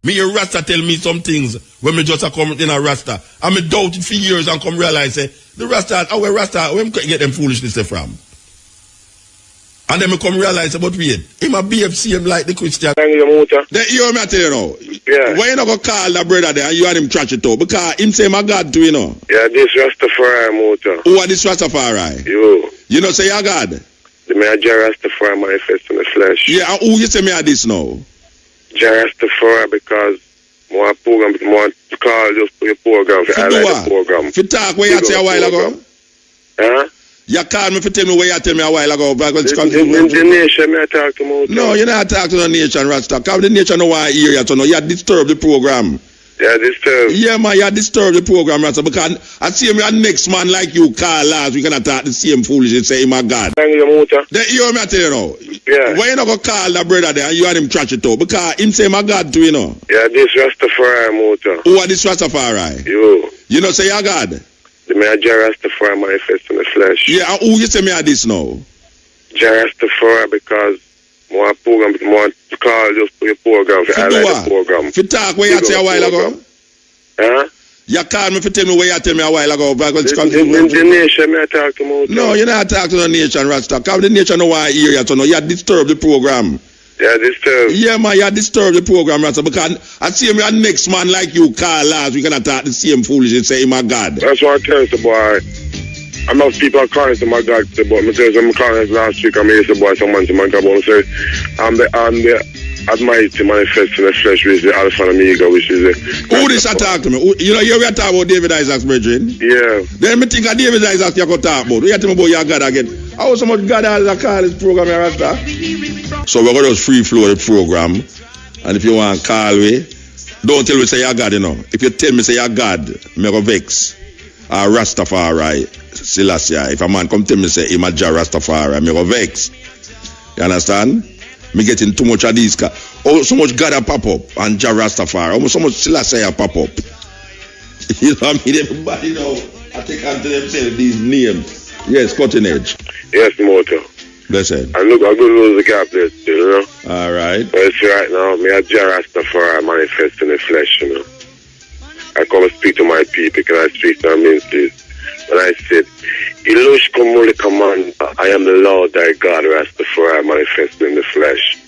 Me a Rasta tell me some things when me just a come in a Rasta. And me doubt it for years and come realize say, the Rasta, where me get them foolishness from? And then me come realize about wait, him a BFC him like the Christian. Then you Muta. Then you hear me tell you now. Yeah. Why you not go call the brother there and you and him trash it out? Because him say my God too, you know. Yeah, this Rastafari Muta. Who are this Rastafari? You. You know say your God? The man Rastafari manifest in the flesh. Yeah, and who you say me are this now? Rastafari because more program, more call just for your program. For the program. For talk where you say a while ago? Huh? You call me for tell me where you tell me a while ago. The nation me I talk to Muta. No, you're not talking to the nation, Rasta. Because the nation don't want to hear you, so no, you disturb the program. Yeah, disturb. Yeah, man, you disturb the program, Rasta. Because I see me a next man like you, Carl Lars, we can talk the same foolishness, say, my God. Then you Muta. Then you hear me tell you now. Yeah. Why you not go call the brother there and you and him trash it out? Because him say my God too, you know. Yeah, this Rastafari Muta. Who are this Rastafari? You. You know say your God? The man Rastafari manifest in the flesh. Yeah, and who you say me are this now? Rastafari because more program, more call just for your program. For the program. For talk where you say a while ago? Huh? You call me for tell me where you tell me a while ago. The nation me I talk to Muta. No, you're not talking to the nation, Rasta. Because the nation don't want to hear you, so no, you disturb the program. Yeah, disturb. Yeah, man, you disturb the program, Rasta. Because I see me a next man like you, Carl Lars, we can talk the same foolishness, say, my God. That's what I tell you, boy. I'm not people are calling to my God, but me tell them calling last week, I made the boy someone to my God, but say, I'm the Almighty manifest in the flesh, which is the Alpha and Omega, which is the... Who this attack to me? You know, you ever talk about David Isaac's brethren? Yeah. Then me think of David Isaac you could talk about. You tell me about your God again. How so much God has call this program here, Rasta? So we're going to just free flow the program. And if you want to call me, don't tell me say your God, you know. If you tell me say your God, me go vex. Rastafari, Selassie. If a man come tell me say him a Rastafari, me go vex. You understand? Me getting too much of these. Oh, so much God a pop up and Rastafari. Almost so much Selassie a pop up. You know what I mean? Everybody know. I take on to themselves these names. Yes, cutting edge. Yes, Muta. Listen. And look, I go lose the gap there, you know. All right. But it's right now, me a Rastafari manifest in the flesh, you know. I come and speak to my people. Can I speak to them, please? And I said, Ilush Komuli Command, I am the Lord thy God, Rastafari manifest in the flesh.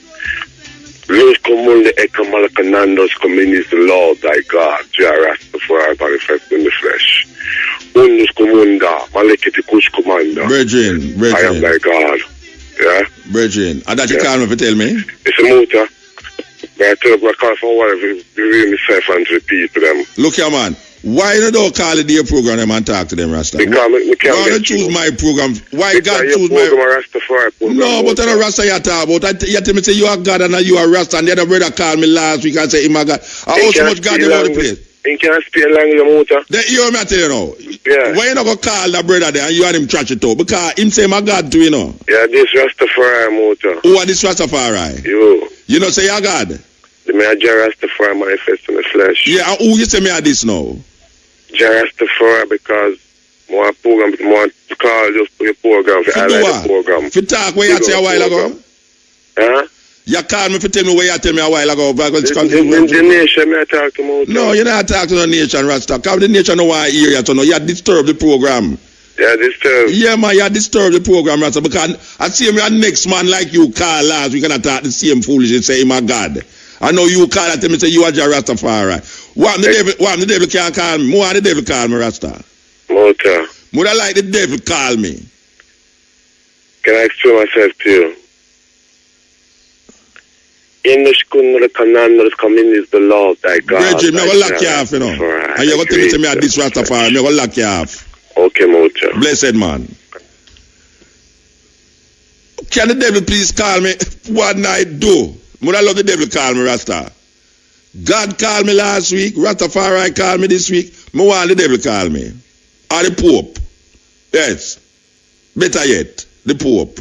Ilush Komuli Ekamalakanandos Communis, the Lord thy God, Rastafari manifest in the flesh. Unus Komunda, Malekitikush Commander. Virgin. I am thy God. Yeah? Virgin. And that you call me for tell me? It's a Muta. But I tell you, I call for what I reveal myself and to the people, them. Look here, man. Why you don't call it their program them and talk to them, Rasta? Because why don't choose my program? Why God choose my program? No, but I don't Rasta you talk about. You tell me say you are God and you are Rasta, and the other brother called me last week and say him a God. I owe so much God in all the place. In can't speak language, Muta. Then you hear me tell you now. Yeah. Why you not go call the brother there and you and him trash it out? Because him say my God too, you know. Yeah, this Rastafari, Muta. Who are this Rastafari? You. You know say your God? The man Rastafari manifest in the flesh. Yeah, and who you say me are this now? Rastafari because more program, more call just for your program. For the program. For talk where you say a while ago? Huh? You call me for tell me where you tell me a while ago. The nation me I talk to Muta. No, you're not talking to the nation, Rasta. Because the nation don't want to hear you, so no, you disturb the program. Yeah, disturb. Yeah, man, you disturb the program, Rasta. Because I see me a next man like you, Carl Lars, we can talk the same foolishness, say, my God. I know you call at me say you are Rastafari. What the devil can't call me? More the devil call me, Rasta. Muta. Would I like the devil call me? Can I explain myself to you? In the school, the command of coming is the Lord thy God. Virgin, I'm going to lock you off, you know. And you're going to tell me this Rastafari, I'm going to lock you off. Okay, Muta. Blessed man. Can the devil please call me? What night do? Would I love the devil call me, Rasta? God called me last week. Rastafari called me this week. Me want the devil call me. Or the Pope. Yes. Better yet, the Pope.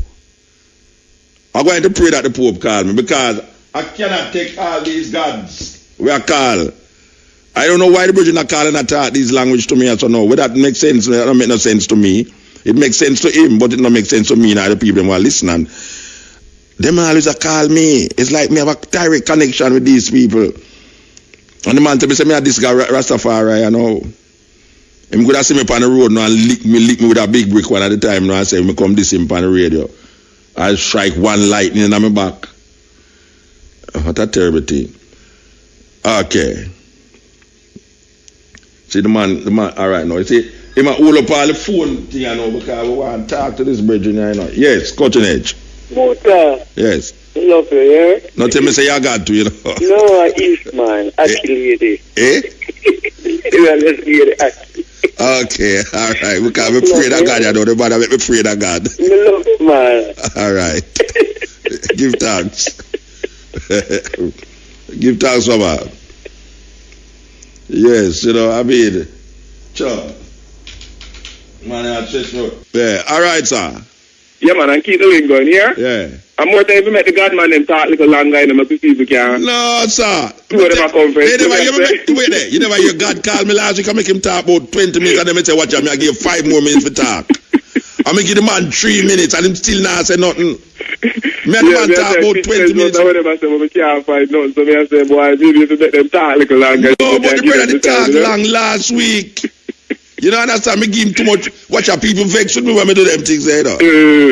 I'm going to pray that the Pope call me because I cannot take all these gods we are called. I don't know why the Virgin are calling attack these language to me. I don't know. Whether that makes sense, it don't make no sense to me. It makes sense to him, but it don't make sense to me and the people who are listening. Them always call me. It's like me have a direct connection with these people. And the man tell me, say me this guy Rastafari, you know. Him could have seen me on the road now and lick me with a big brick one at the time. Now I say, me come this him on the radio. I strike one lightning in my back. What a terrible thing. Okay. See the man, all right now. You see, he might hold up all the phone thing, you know, because we want to talk to this brethren, you know. Yes, cutting edge. Muta. Yes. Love you, yeah? Not tell me say you got to, you know. No, I East man. Actually, lady. Eh? Let's get it. Okay, all right. We can't be afraid of God, you know. The man make me afraid of God. Me love you, man. All right. Give thanks. Give thanks, Mama. Yes, you know, I mean, sure. Man, I just yeah, all right, sir. Yeah, man, and keep the ring going here. Yeah. And more time, we make the God man them talk a little longer and make people can. No, sir. Two of them are conference. You never hear God call me last week. I make him talk about 20 minutes and then I say, watch out, I give 5 more minutes for talk. I make give the man 3 minutes and him still not say nothing. Me and the man talk about 20 minutes. I say, we can't find nothing. So me I say, boy, maybe if you make them talk a little longer. No, but the brother did talk long last week. You know, understand? Me give him too much. Watch out, people vex with me when me do them things there, you know.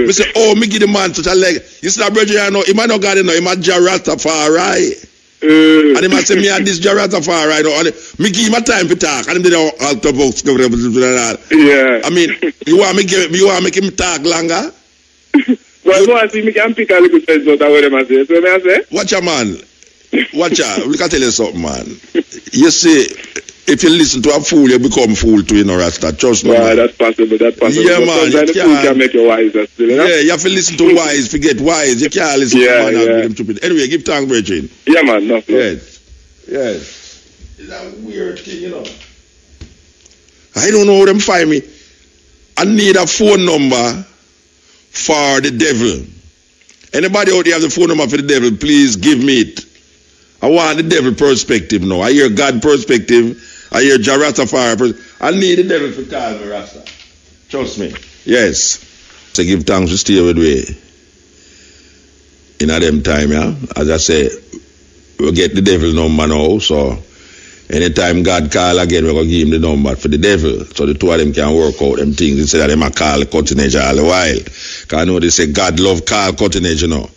Me say, oh, me give the man such a leg. You see that brother, you know, he might not got it, no, he might Rastafari. And he might say, me and this Rastafari, you know, and me give him a time for talk. And him did all the books. Yeah. I mean, you want me make him talk longer? Well, no, I see me can pick a little sense out of what them I say. So me I say? Watch out, man. Watch out. Look, I tell you something, man. You see, if you listen to a fool, you become fool too, you know, Rasta. Trust me. Right, that's possible. Yeah, man. You can make you wiser still, you know? Yeah, you have to listen to wise, forget wise. You can't listen to man and be stupid. Anyway, give thanks, Virgin. Yeah, man. No, yes. It's a weird thing, you know. I don't know how them find me. I need a phone number for the devil. Anybody out there have the phone number for the devil, please give me it. I want the devil perspective now. I hear God perspective. I hear Rastafari perspective. I need the devil to call me Rasta. Trust me. Yes. So give thanks to stay with me. In a them time, yeah. As I say, we'll get the devil number now. So anytime God call again, we're going to give him the number for the devil. So the two of them can work out them things instead of them a call cutting edge all the while. Because I know they say God love call cutting edge, you know.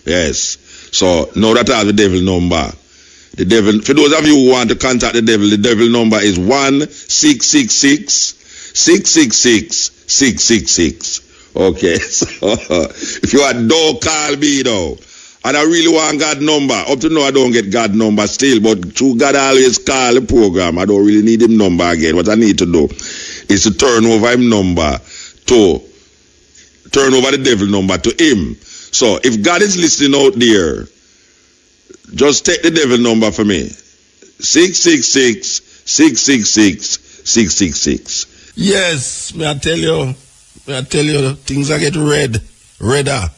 Yes. So now that I have the devil number, the devil, for those of you who want to contact the devil number is 1-666-666-666. Okay, so if you don't call me though, and I really want God number. Up to now I don't get God number still, but through God I always call the program. I don't really need him number again. What I need to do is to turn over him number to turn over the devil number to him. So if God is listening out there, just take the devil number for me. 666-666-666. Yes, may I tell you, things I get redder.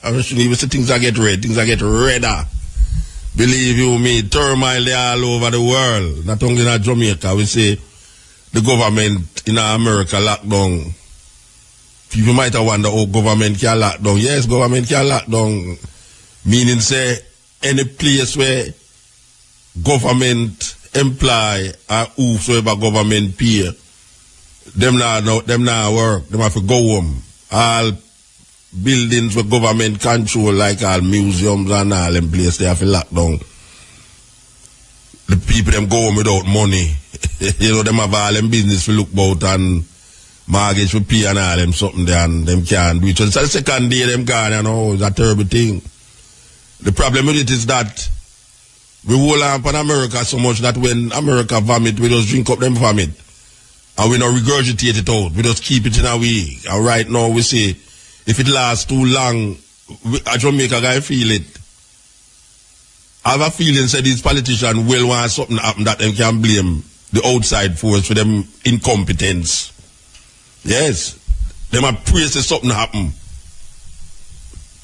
I shouldn't even say things I get red, things I get redder. Believe you me, turmoil there all over the world. Not only in Jamaica, we say the government in America locked down. People might have wondered, oh, government can lock down. Yes, government can lock down. Meaning, say, any place where government employ or whosoever government pay, them not work. Them have to go home. All buildings with government control, like all museums and all them places, they have to lock down. The people, them go home without money. You know, them have all them business to look about and mortgage for pay and all them something there, and them can't do it. So the second day them gone, you know, it's a terrible thing. The problem with it is that we hold on upon America so much that when America vomit, we just drink up them vomit. And we don't regurgitate it out. We just keep it in our way. And right now we say, if it lasts too long, a Jamaica guy feel it. I have a feeling that these politicians will want something happen that they can blame the outside force for them incompetence. Yes. They might praise that something happen.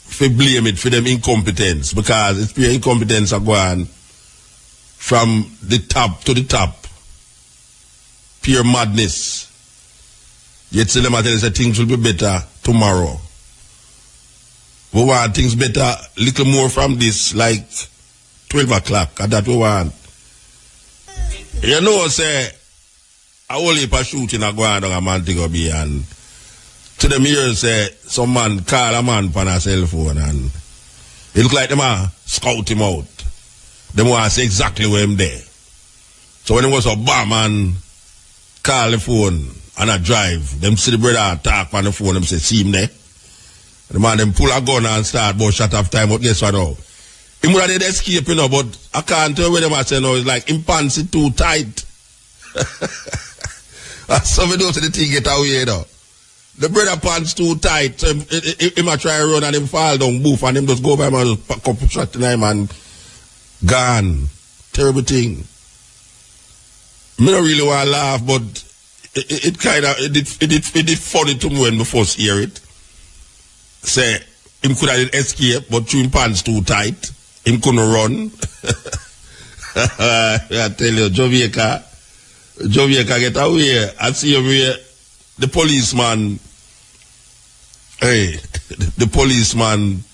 For blame it for them incompetence. Because it's pure incompetence are going from the top to the top. Pure madness. Yet still them are telling us that things will be better tomorrow. We want things better, little more from this, like 12 o'clock, and that we want. You know, say, a whole heap of shooting a going on a Montego Bay, and to them here, say, some man call a man on a cell phone, and it look like them scout him out. Them want to say exactly where him there. So when it was a bomb and call the phone and a drive, them see the brother talk on the phone, them say, see him there. And the man them pull a gun and start about shut off time, but guess what now? He would have escape, you know, but I can't tell where them are saying now, it's like him pants it too tight. So we don't see the thing get away though. The brother pants too tight, so him a try to run and him fall down, boof, and him just go by him and just pack up shot in him and gone. Terrible thing. I don't really want to laugh, but it kind of, it did funny to me when we first hear it. Say, him could have escaped, but through him pants too tight. Him couldn't run. I tell you, Jamaica get away. I see him here, the policeman, the policeman,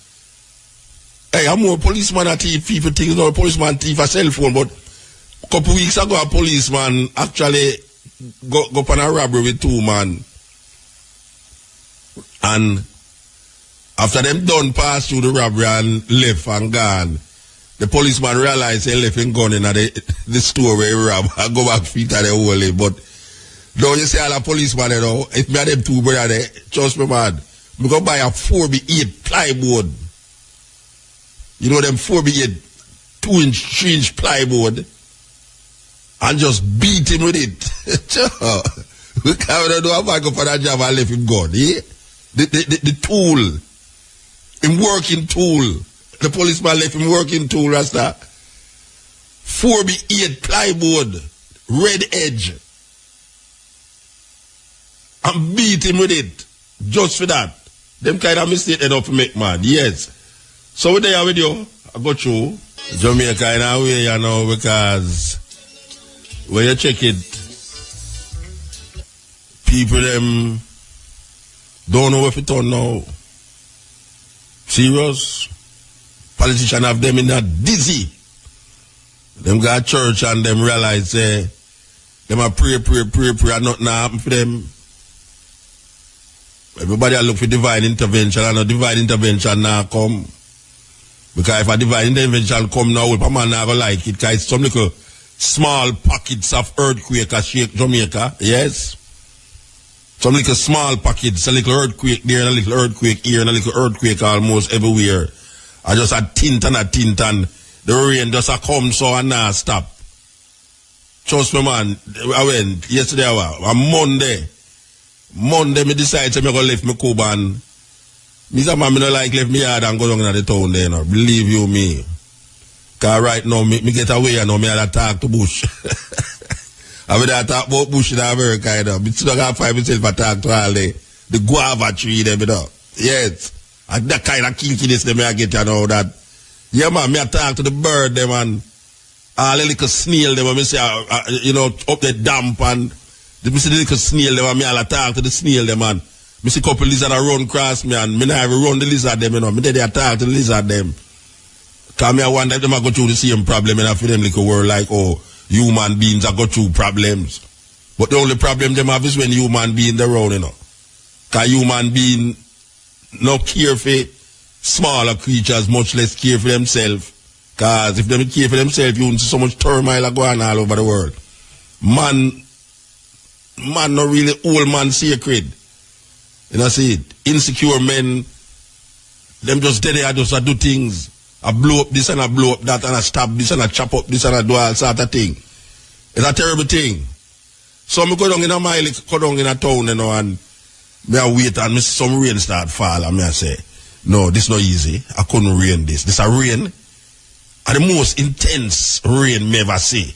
I'm more policeman at thief people things, no policeman thief a cell phone, but a couple weeks ago a policeman actually go on a robbery with two men. And after them done pass through the robbery and left and gone, the policeman realized he left him gun in the store where he robbed. I go back feet at the hole. But don't you say all the policeman, you know, if me and them two brother there, trust me man, we go buy a 4x8 plywood. You know them 4x8, 2-inch, 3-inch plywood, and just beat him with it. We can't do a back up for that job and left him gone, yeah? The tool, him working tool. The policeman left him working tool, Rasta. 4x8 plywood, red edge. And beat him with it. Just for that. Them kind of mistake they don't make, man. Yes. So we there with you. I got you. Jamaica in a way, you know, because when you check it, people them don't know if it on now. Serious. Politicians have them in a dizzy. Them go to church and them realize them a pray and nothing happen for them. Everybody look for divine intervention and a divine intervention now come. Because if a divine intervention come now, a man not gonna like it because it's some little small pockets of earthquake that shake Jamaica. Yes. Some little small pockets, a little earthquake there and a little earthquake here and a little earthquake almost everywhere. I just a tint and the rain just a come so and now stop. Trust me man, I went yesterday on Monday me decide to me go left me Cuba and me say man me no like left me yard and go down in the town there now. Believe you me. Cause right now me get away and now me had to talk to Bush. I mean I talk about Bush in America you know. Me still got find myself to talk to all the guava tree them you know. Yes. And that kind of kinkiness them I get you know that. Yeah man, me I talk to the bird them and all the little snail them and me say you know up the damp and me see the little snail them and me all talk to the snail them and me see couple lizard run across me and me not even run the lizard them you know. Me there talk to the lizard them. Cause me I wonder if them I go through the same problem and I feel them like a world like oh human beings are go through problems. But the only problem them have is when human beings around you know. Cause human being no care for smaller creatures, much less care for themselves. Because if they care for themselves, you won't see so much turmoil going all over the world. Man not really old man sacred. You know, see it? Insecure men, them just dead there, just do things. I blow up this and I blow up that and I stab this and I chop up this and I do all sort of thing. It's a terrible thing. So I go down in a mile, go down in a town, you know, and me I wait and me see some rain start fall and me I say, no, this not easy. I couldn't rain this. This a rain. And the most intense rain me ever see.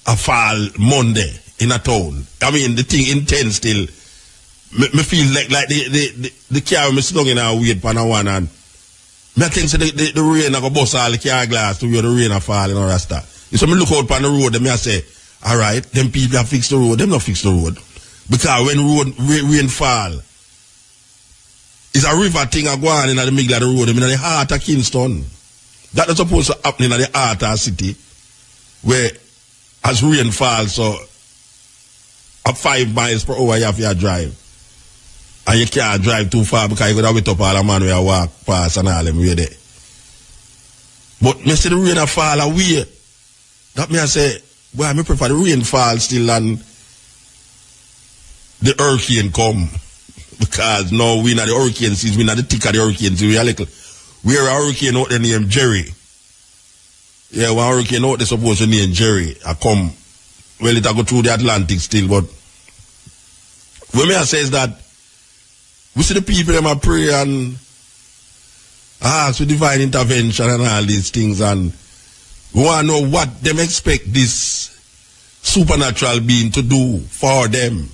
I fall Monday in a town. I mean the thing intense still. Me feel like the car me sit down in a wait for one and me I think so the rain I go bust all the car glass to where the rain a fall, you know, Rasta. So me look out on the road and me I say, alright, them people have fixed the road, them not fix the road. Because when rain fall, it's a river thing a go on in the middle of the road, in the heart of Kingston. That is supposed to happen in the heart of the city, where as rain falls, so at 5 miles per hour you have to drive. And you can't drive too far because you got to wait up all the man where you walk past and all them way there. But me see the rain a fall away. That me I say, well, I prefer the rain fall still and the hurricane come. Because now we not the hurricane season, we not the thick of the hurricane season. We are a hurricane out there named Jerry. Yeah, one hurricane out there supposed to name Jerry. I come, well, it'll go through the Atlantic still, but what me I say is that we see the people them a pray and ask for divine intervention and all these things, and we want to know what them expect this supernatural being to do for them.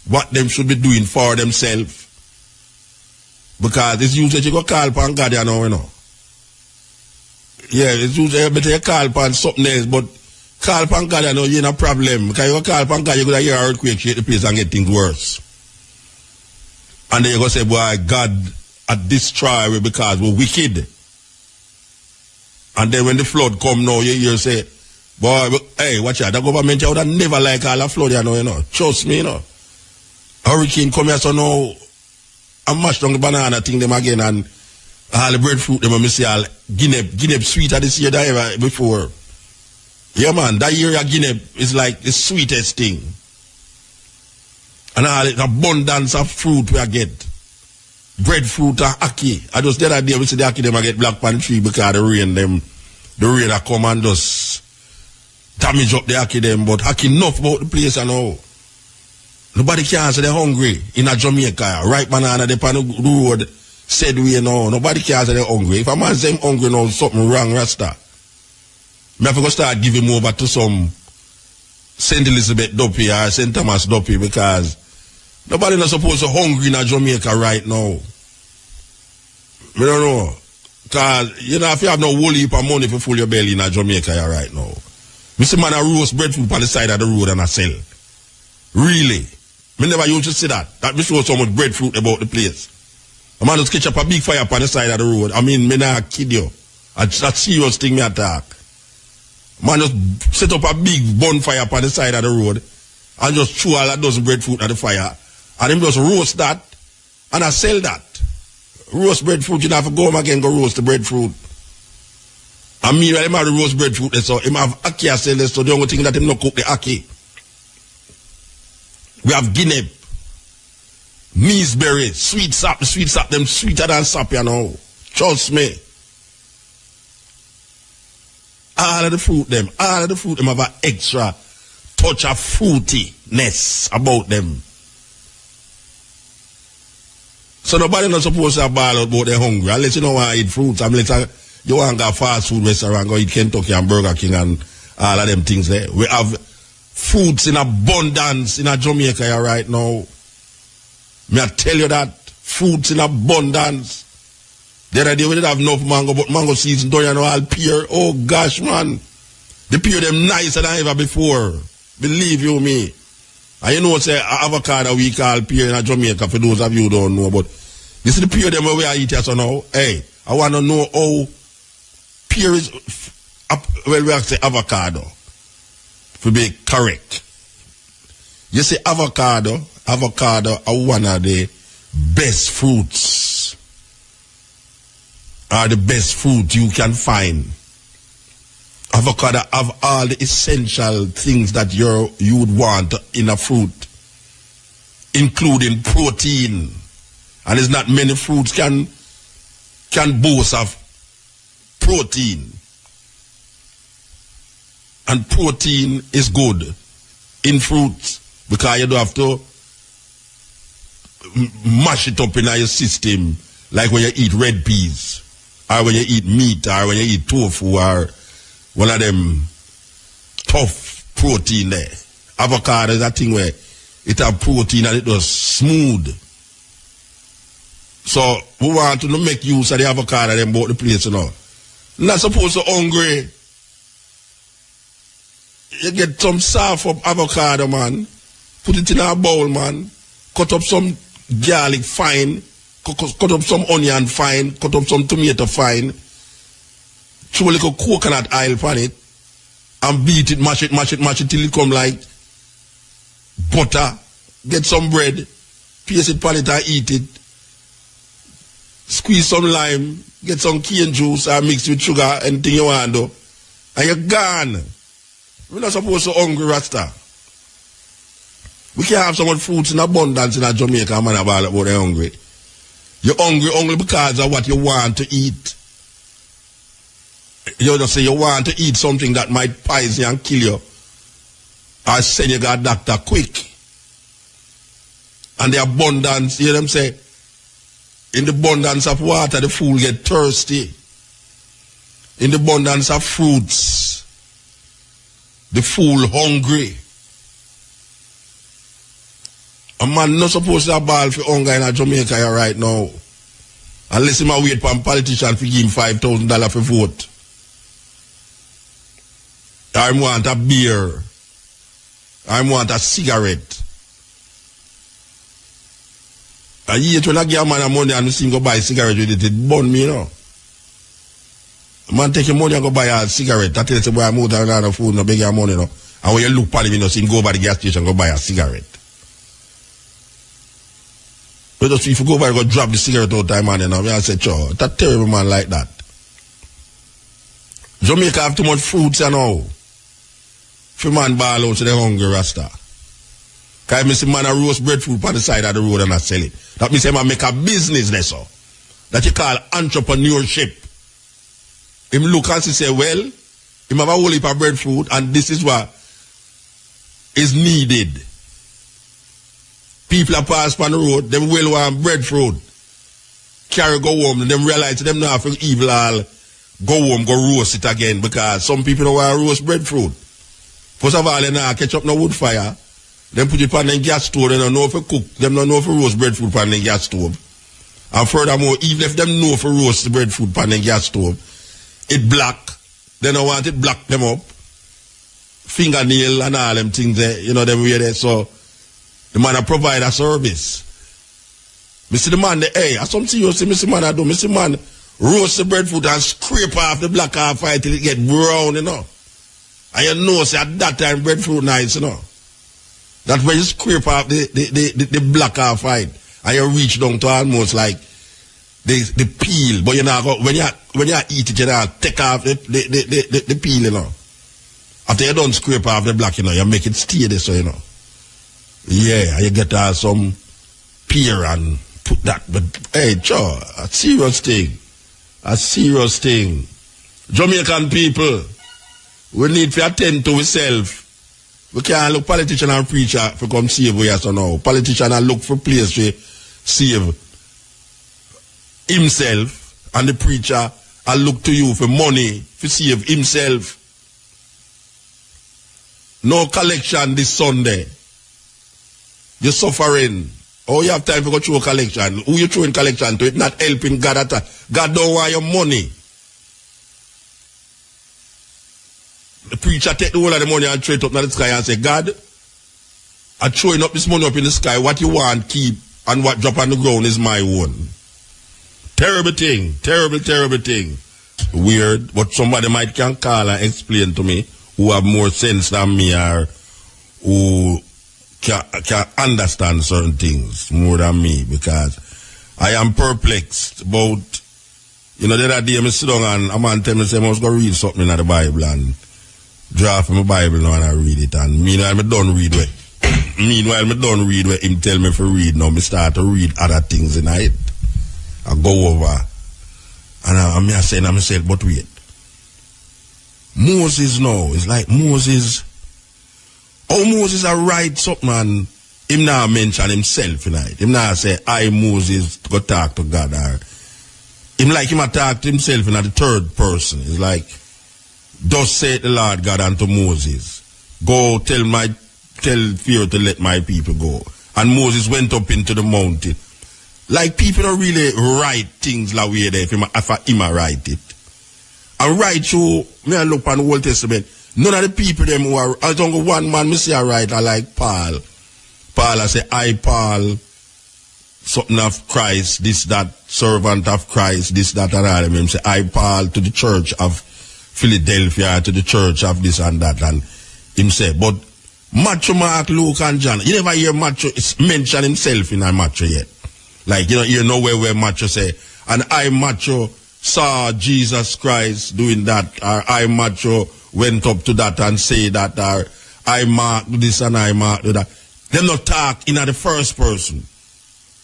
What them should be doing for themselves. Because it's usually you go call upon God, you know. Yeah, it's usually better you call upon something else, but call upon God, you know, you ain't a problem. Because you go call upon God, you're going to hear an earthquake, shake the place and get things worse. And then you're going to say, boy, God had destroyed we because we're wicked. And then when the flood come now, you say, boy, hey, watch out, the government would have never like all the flood, you know. Trust me, you know. Hurricane come here, so now I mash down the banana thing them again and all the breadfruit them and see all Guinea sweeter this year than ever before. Yeah man, that year of Guinea is like the sweetest thing. And all the abundance of fruit we get. Breadfruit and acked. I just the other day we see the acked them I get black pan tree because the rain that come and just damage up the acked them, but acked enough about the place and all. Nobody can say they're hungry in a Jamaica. Ripe banana, they on the road, said we know. Nobody can say they're hungry. If a man say hungry now, something wrong, Rasta. I have to go start giving him over to some St. Elizabeth Duppy or St. Thomas Duppy because nobody not supposed to hungry in a Jamaica right now. I don't know. Because, you know, if you have no whole heap of money to fill your belly in a Jamaica right now. We see man a roast breadfruit on the side of the road and I sell. Really? Me never used to see that. That me show so much breadfruit about the place. A man just catch up a big fire on the side of the road. I mean, me not kid you. That's a serious thing me attack. Man just set up a big bonfire on the side of the road and just throw all that dozen breadfruit at the fire. And him just roast that and I sell that. Roast breadfruit, you don't have to go home again go roast the breadfruit. And me, when him have the roast breadfruit, so him have acked and sell this, so the only thing that him not cook the acked. We have Guinea, measeberry, sweet sap, them sweeter than sap, you know. Trust me. All of the fruit them have an extra touch of fruitiness about them. So nobody not supposed to ball out about they're hungry. Unless you don't want to eat fruits, unless you want to go fast food restaurant, go eat Kentucky and Burger King and all of them things there. We have fruits in abundance in a Jamaica right now. May I tell you that? Fruits in abundance. The other day we didn't have enough mango, but mango season don't you know all pear. Oh gosh man. The pear them nicer than ever before. Believe you me. And you know say avocado we call pear in a Jamaica for those of you who don't know, but this is the pear them we are eating so now. Hey, I want to know how pear is well we have to say avocado. To be correct. You see avocado are one of the best fruits. Are the best fruit you can find. Avocado have all the essential things that you would want in a fruit. Including protein. And there's not many fruits can boast of protein. And protein is good in fruits because you don't have to mash it up in your system like when you eat red peas or when you eat meat or when you eat tofu or one of them tough protein there. Avocado is a thing where it have protein and it was smooth. So we want to make use of the avocado and about the place, you know. Not supposed to hungry. You get some soft up avocado, man. Put it in a bowl, man. Cut up some garlic fine. Cut up some onion fine. Cut up some tomato fine. Throw a little coconut oil on it. and beat it, mash it till it come like butter. Get some bread, paste it on it and eat it. Squeeze some lime, get some cane juice and mix with sugar, anything you want to do. And you're gone. We're not supposed to hungry, Rasta. We can't have so much fruits in abundance in Jamaica, man, about they're hungry. You're hungry only because of what you want to eat. You just say you want to eat something that might poison you and kill you. Or send you to a doctor quick. And the abundance, you hear them say, in the abundance of water, the fool get thirsty. In the abundance of fruits, the fool hungry. A man not supposed to have ball for hunger in Jamaica right now. Unless he might wait for a politician to give him $5,000 for vote. I want a beer. I want a cigarette. And yet when I give a man money and see him go buy a cigarette with it, it burn me, you know. A man take your money and go buy a cigarette. I tell you, boy, I'm out and on the food, no beg your money, no. And when you look at him, you know, see him go by the gas station and go buy a cigarette. But just if you go by and go drop the cigarette all the time, man, you know, I say, sure, that terrible man like that. Jamaica have too much fruits, you know. If a man ball out to the hungry Rasta. Because I see man a roast breadfruit on the side of the road and I sell it. That means man make a business there, so. That you call entrepreneurship. Him look and say, well, him have a whole heap of breadfruit and this is what is needed. People are pass on the road, them well want breadfruit. Carry go home and them realize them now for evil all go home, go roast it again because some people don't want to roast breadfruit. First of all, they now catch up no wood fire. Them put it on the gas stove, they don't know if to cook. Them don't know if to roast breadfruit on the gas stove. And furthermore, even if them know if to roast the breadfruit on the gas stove, it black. They don't want it black them up. Fingernail and all them things there, you know, them way there. So, the man a provide a service. Me see the man, hey, I something you see, me see man I do. Me see man roast the breadfruit and scrape off the black half right till it get brown, you know. And you know, say at that time breadfruit nice, you know. That's when you scrape off the black half right, and you reach down to almost like the peel. But you know, when you eat it, you know, take off the peel, you know. After you don't scrape off the black, you know, you make it stay there, so you know. Yeah, you get some pear and put that. But hey, sure, a serious thing. A serious thing. Jamaican people, we need to attend to ourselves. We can't look politician and preacher for come save we as now. Politician and look for place to save himself, and the preacher and look to you for money to save himself. No collection this Sunday. You're suffering. Oh, you have time to go through a collection. Who you throwing collection to? It's not helping God at all. God don't want your money. The preacher take the whole of the money and throw it up in the sky and say, God, I'm throwing up this money up in the sky. What you want, keep, and what drop on the ground is my own. Terrible thing. Terrible, terrible thing. Weird, but somebody might can call and explain to me who have more sense than me or who can understand certain things more than me, because I am perplexed about, you know, the other day I sit down and a man tell me, say, I must go read something in the Bible and draw from my Bible now and I read it, and meanwhile I don't read what him tell me to read now, I start to read other things in it. I go over and I'm saying to myself, but wait, Moses now, it's like Moses, how Moses I write something and him now mention himself in it. Him now say, I Moses go talk to God, or him like him talk to himself in the third person. It's like, thus saith the Lord God unto Moses, go tell Pharaoh to let my people go. And Moses went up into the mountain. Like people don't really write things like way there if him write it. And right through, me I look on the Old Testament, none of the people them who are, I don't go one man, me see I write, I like Paul. Paul, I say, I Paul, something of Christ, this, that, servant of Christ, this, that, and all. I say, I Paul to the church of Philadelphia, to the church of this and that, and him say, but Macho Mark, Luke and John, you never hear Macho mention himself in a Macho yet. Like, you know where Macho say, and I Macho saw Jesus Christ doing that, or I Macho went up to that and say that, or I Mark do this and I Mark do that. Them not talk in the first person.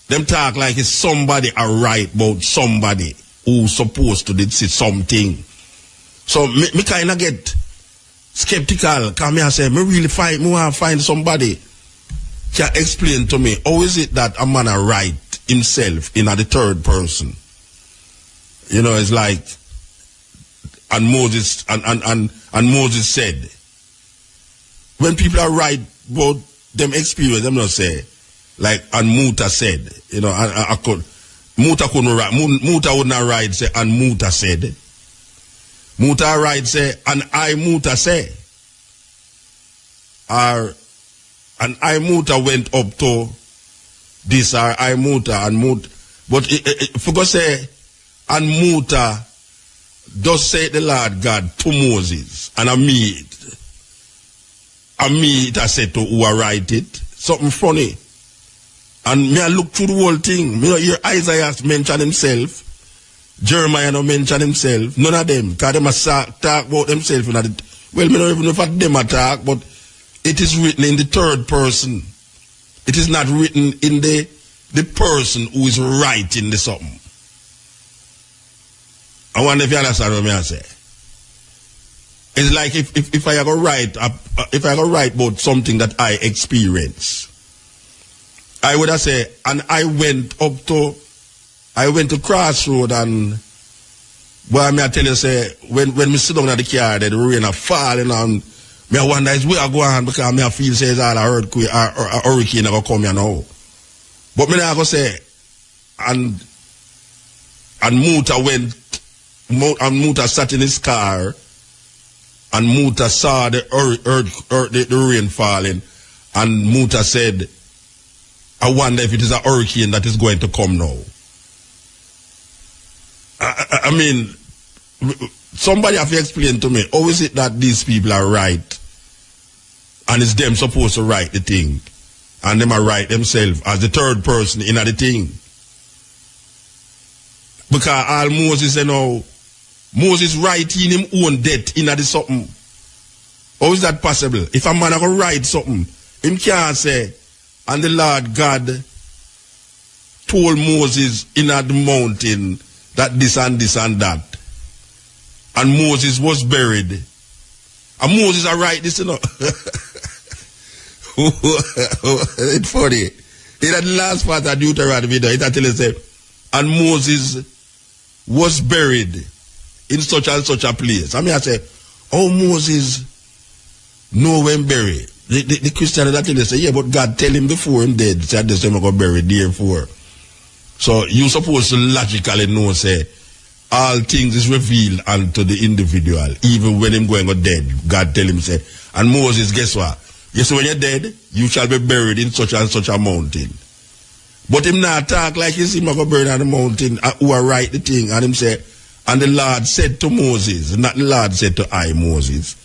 Them talk like it's somebody a write about somebody who's supposed to did see something. So me kind of get skeptical, because me I say, me really want to find somebody can explain to me, how is it that a man a write himself in the third person? You know, it's like, and Moses, and Moses said, when people are write about them experience, them not say, like, and Muta said, you know, Muta couldn't write, Muta would not write, say, and Muta said. Muta write, say, and I Muta say. Or, and I Muta went up to this, or I Muta, and Muta, but if you go say, and Muta does say the Lord God to Moses, and I me it I said to who I write it, something funny. And me I look through the whole thing. Me hear Isaiah mention himself, Jeremiah no mention himself, none of them, because them talk about themselves. Well, me don't even know if them talk, but it is written in the third person. It is not written in the person who is writing the something. I wonder if you understand what I say. It's like if I go write about something that I experience, I would have said, and I went to Crossroad, and boy, me I tell you, say, when me sit down at the car, the rain are falling, and me I wonder is where I go on, because me I feel say it's all a earthquake, a hurricane that come here now. But me I go say, and Muta went, and Muta sat in his car, and Muta saw the rain falling, and Muta said, I wonder if it is a hurricane that is going to come now. I mean, somebody have to explain to me, how is it that these people are right, and it's them supposed to write the thing, and them are write themselves as the third person in the thing? Because all Moses, you know, Moses writing him own death in the something. How is that possible? If a man can write something, him can't say, and the Lord God told Moses in the mountain that this and this and that. And Moses was buried. And Moses I write this, you know. It's funny. In the last part of Deuteronomy, it actually said, and Moses was buried in such and such a place. I mean, I say, oh, Moses know when buried. The Christian that they say, yeah, but God tell him before him dead, said this time I got buried therefore. So you supposed to logically know, say, all things is revealed unto the individual, even when him going to dead. God tell him, say, and Moses, guess what? Yes, when you're dead, you shall be buried in such and such a mountain. But him not talk like he's him go buried on the mountain, who are write the thing, and him say, and the Lord said to Moses, not the Lord said to I, Moses.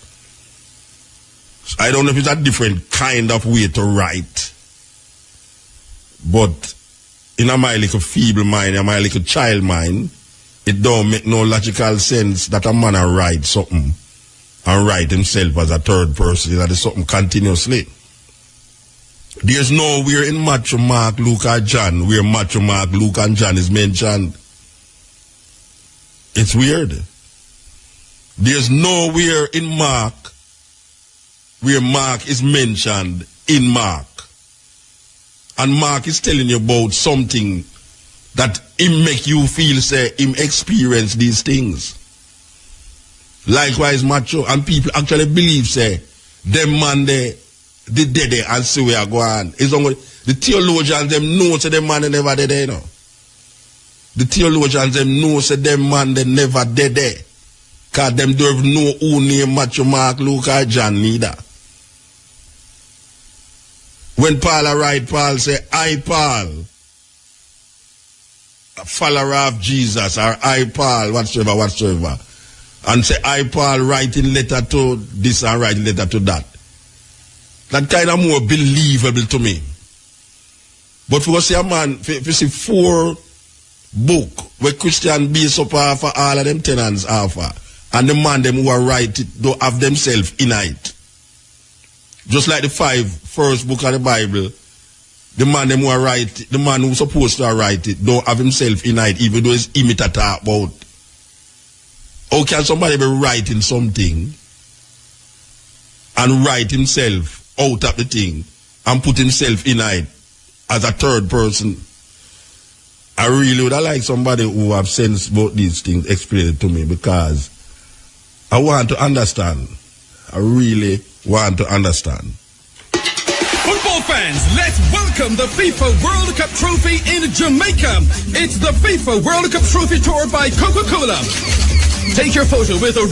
I don't know if it's a different kind of way to write, but in my little feeble mind, in my little child mind, it don't make no logical sense that a man write something and write himself as a third person, that is something continuously. There's nowhere in Matthew, Mark, Luke, or John where Matthew, Mark, Luke, and John is mentioned. It's weird. There's nowhere in Mark where Mark is mentioned in Mark. And Mark is telling you about something that him make you feel, say, him experience these things. Likewise, Matthew, and people actually believe, say, them man they dead and see where I go on. It's only the theologians them know say them man they never dead, you know. The theologians them know say them man they never dead there. Cause them don't know who name Matthew, Mark, Luke, or John neither. When Paul write, Paul say, I Paul, a follower of Jesus, or I Paul, whatsoever. and say, I, Paul, writing letter to this and writing letter to that. That kind of more believable to me. But for see a man, if you see 4 book where Christian base up for all of them tenants offer, and the man them who are write it don't have themselves in it. Just like the 5 first book of the Bible, the man them who are write it, the man who's supposed to write it don't have himself in it, even though it's him it talk about. How can somebody be writing something and write himself out of the thing and put himself in it as a third person? I really would like somebody who have sense about these things explain it to me, because I want to understand. I really want to understand. Football fans, let's welcome the FIFA World Cup Trophy in Jamaica. It's the FIFA World Cup Trophy Tour by Coca-Cola. Take your photo with a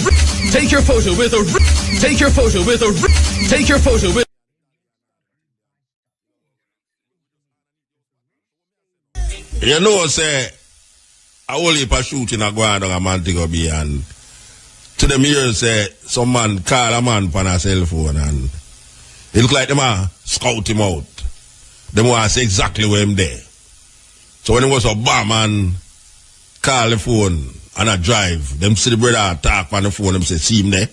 take your photo with a take your photo with a take your photo with. You know, say, I whole heap of shooting a go on down a Montego Bay, and to them here say, some man call a man on a cell phone, and it look like them scout him out. Them want to say exactly where him there. So when it was a bomb and call the phone and a drive, them see the brother talk on the phone, them say, see him there.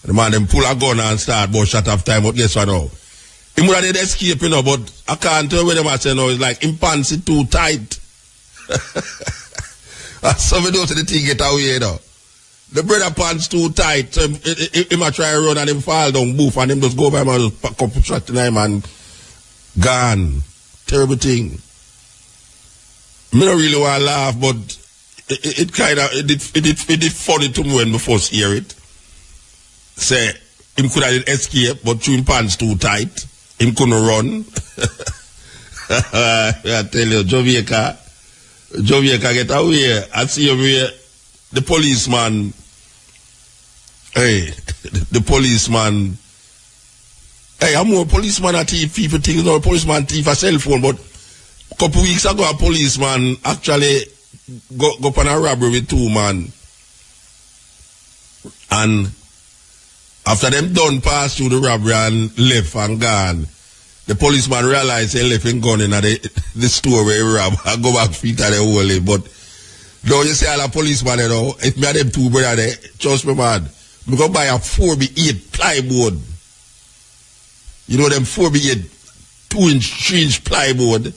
The man them pull a gun and start but shut off time, but guess what now? He would have did escape, you know, but I can't tell where them I say now, it's like him pants it too tight. Some of those the thing get away, you know. The brother pants too tight, so him a try to run and him fall down, boof, and him just go by him and just pack up shot in him and gone. Terrible thing. Me don't really want to laugh, but it kind of, it did funny to me when we first hear it. Say, him could have escape, but through him pants too tight. Him couldn't run. I tell you, Jamaica get away. I see him here. The policeman, the policeman, I'm more policeman at thief people things, no policeman thief a cell phone, but a couple weeks ago a policeman actually go on a robbery with 2 men. And after them done pass through the robbery and left and gone, the policeman realized he left him gun in the store where he robbed. I go back feet at the whole, but no, you see all the policeman, you know, if me and them 2 brothers there, trust me, man, we go buy a 4x8 plyboard. You know them 4x8, 2-inch, 3-inch plyboard,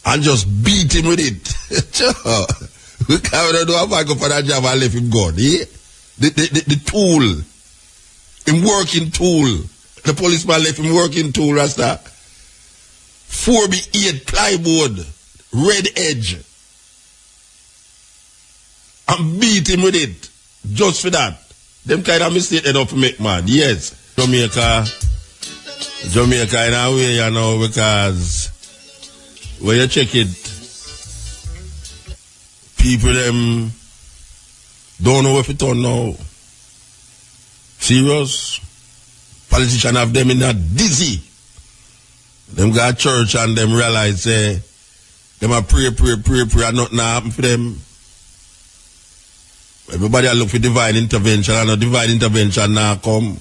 and just beat him with it. We can't do a man go for that job and left him gone, eh? The tool, him working tool. The policeman left him working tool, Rasta. 4x8 plyboard, red edge. And beat him with it. Just for that. Them kind of mistake enough to make, man. Yes. Jamaica in a way, you know, because when you check it, people them don't know if it on now. Serious. Politicians have them in a dizzy. Them go to church and them realize them a pray, and nothing happen for them. Everybody look for divine intervention, and a divine intervention now come.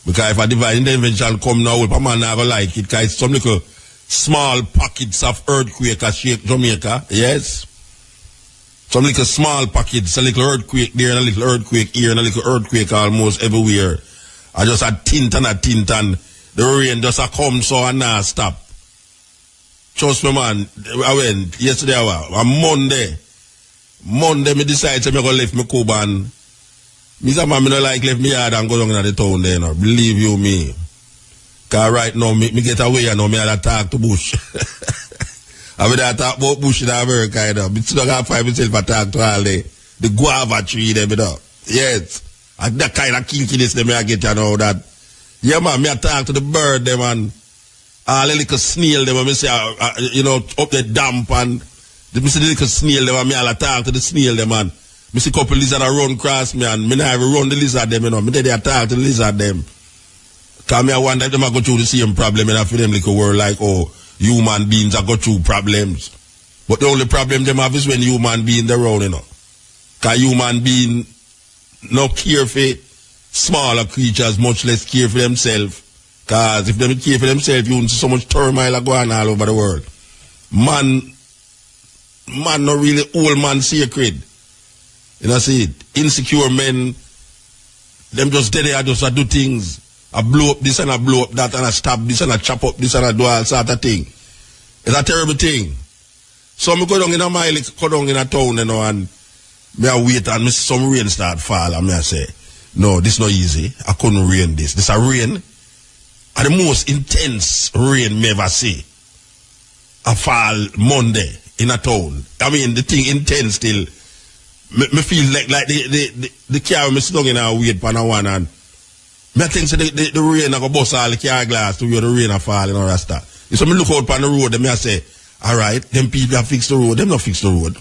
Because if a divine intervention come now, a man never like it, because some little small pockets of earthquake that shake Jamaica, yes? Some little small pockets, a little earthquake there, and a little earthquake here, and a little earthquake almost everywhere. I just a tint, and the rain just a come so and now stop. Trust me, man, I went yesterday, on Monday, me decide to me go left me Cuban. Me say, man, me no like left me yard and go down in the town there, no. Believe you me. Because right now, me get away, you know, me had to talk to Bush. I mean, I talk about Bush in America, you know. Me still got find myself to talk to all the guava tree there, you know. Yes. And that kind of kinkiness them I get, you know, that. Yeah, man, me I talk to the bird, them, and all the little snail, them, and me say, you know, up the damp, and me see the little snail, them, and me all talk to the snail, them, man. Me see a couple lizard run across me, and me not even run the lizard, them, you know. Me they talk to the lizard, them. Because me I wonder if them are go through the same problem, and I feel them like a world like, oh, human beings are go through problems. But the only problem them have is when human beings are around, you know. Because human being no care for smaller creatures, much less care for themselves. Because if they care for themselves, you wouldn't see so much turmoil going all over the world. Man not really old man sacred. You know, see it. Insecure men, them just dead there, just do things. I blow up this and I blow up that and I stab this and I chop up this and I do all sort of thing. It's a terrible thing. So I go down in a mile, go down in a town, you know, and I wait and I see some rain start fall and I say, no, this not easy. I couldn't rain this. This a rain. And the most intense rain me ever see. I fall Monday in a town. I mean, the thing intense still. Me feel like the car me sit down in a wait for no one and me think so the rain I go bust all the car glass to where the rain a fall in Rasta. So me look out on the road and me I say, alright, them people have fixed the road, them not fix the road.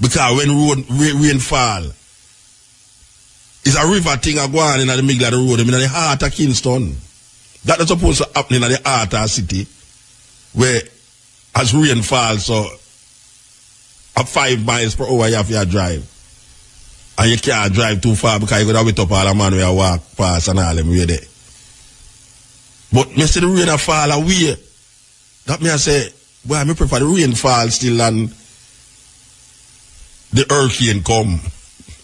Because when rain fall, it's a river thing a go on in the middle of the road, in the heart of Kingston. That is supposed to happen in the heart of the city, where as rain falls, so at 5 miles per hour you have to drive. And you can't drive too far because you got to wait up all the man where you walk past and all them way there. But me see the rain a fall away. That me I say, boy, I prefer the rain fall still than the hurricane come.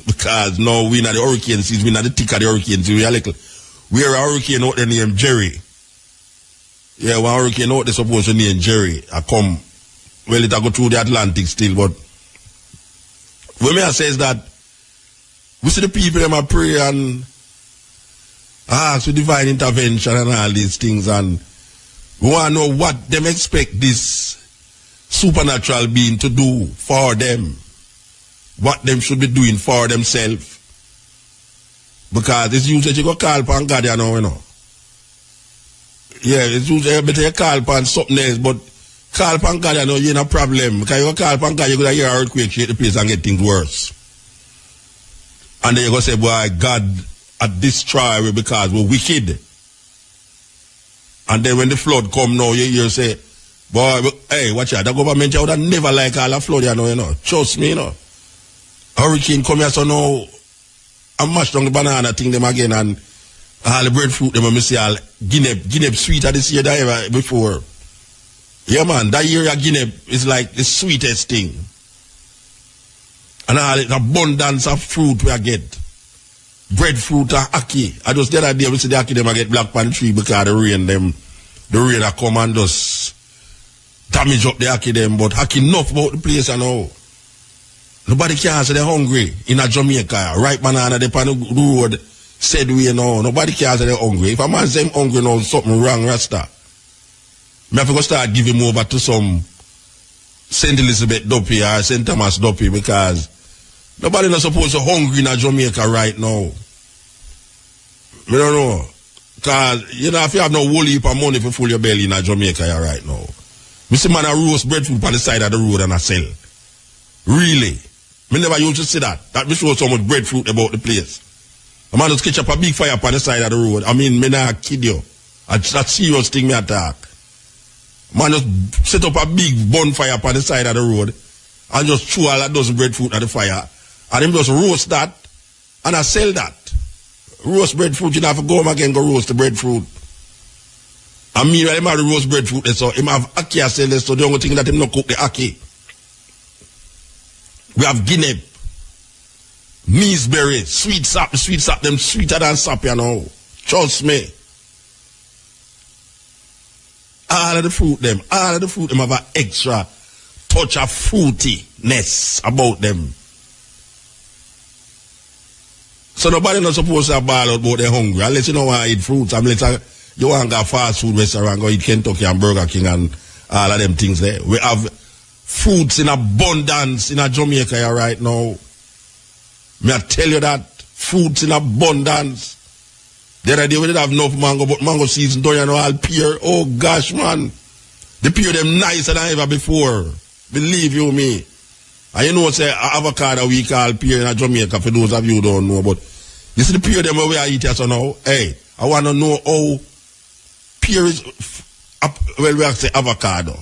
Because now we not the hurricane season, we not the thick of the hurricane season. We are a hurricane out there named Jerry. Yeah, one hurricane out there supposed to name Jerry. I come, well, it I go through the Atlantic still, but what me I say is that we see the people them a pray and ask for divine intervention and all these things, and we want to know what them expect this supernatural being to do for them. What them should be doing for themselves. Because it's usually you go call upon God, you know. Yeah, it's usually better you call upon something else, but call upon God, you know, you ain't a problem. Because you go call upon God, you go to hear an earthquake, shake the place and get things worse. And then you go say, boy, God had destroyed we because we're wicked. And then when the flood come now, you hear say, boy, hey, watch out, the government would have never like all the flood, you know. Trust me, you know. Hurricane come here, so now I mash down the banana thing them again and all the breadfruit them I see all Guinea sweeter this year than ever before. Yeah man, that year Guinea is like the sweetest thing. And all the abundance of fruit we get. Breadfruit and ackee. I just the other day we see the ackee them I get black pan tree because the rain a come and just damage up the ackee them, but ackee enough about the place and all. Nobody can say they're hungry in a Jamaica. Right banana, they on the road, said we know. Nobody can say they're hungry. If a man say hungry now, something wrong, Rasta. Me have to go start giving him over to some St. Elizabeth Duppy or St. Thomas Duppy because nobody not supposed to hungry in a Jamaica right now. Me don't know. Because, you know, if you have no whole heap of money to fill your belly in a Jamaica right now. Me see man a roast breadfruit on the side of the road and I sell. Really? Me never used to see that. That me show so much breadfruit about the place. A man just catch up a big fire upon the side of the road. I mean, me not kid you. That's a serious thing me attack. Man just set up a big bonfire upon the side of the road and just throw all that dozen breadfruit at the fire. And him just roast that and I sell that. Roast breadfruit, you don't have to go home again go roast the breadfruit. And me, him have the roast breadfruit, so him have ackee I sell this, so the only thing that him not cook the ackee. We have Guinea, Measeberry, sweet sap, them sweeter than sap, you know. Trust me. All of the fruit them have an extra touch of fruitiness about them. So nobody not supposed to ball out about they're hungry. Unless you don't want to eat fruits, unless you want to go fast food restaurant, go eat Kentucky and Burger King and all of them things there. We have fruits in abundance in a Jamaica here right now. May I tell you that? Fruits in abundance. The other day we did have enough mango, but mango season don't you know all pear. Oh gosh man. The pear them nicer than ever before. Believe you me. And you know say avocado we call pear in a Jamaica for those of you who don't know, but you see the pear them where I eat here so now. Hey, I wanna know how pear is well we have to say avocado.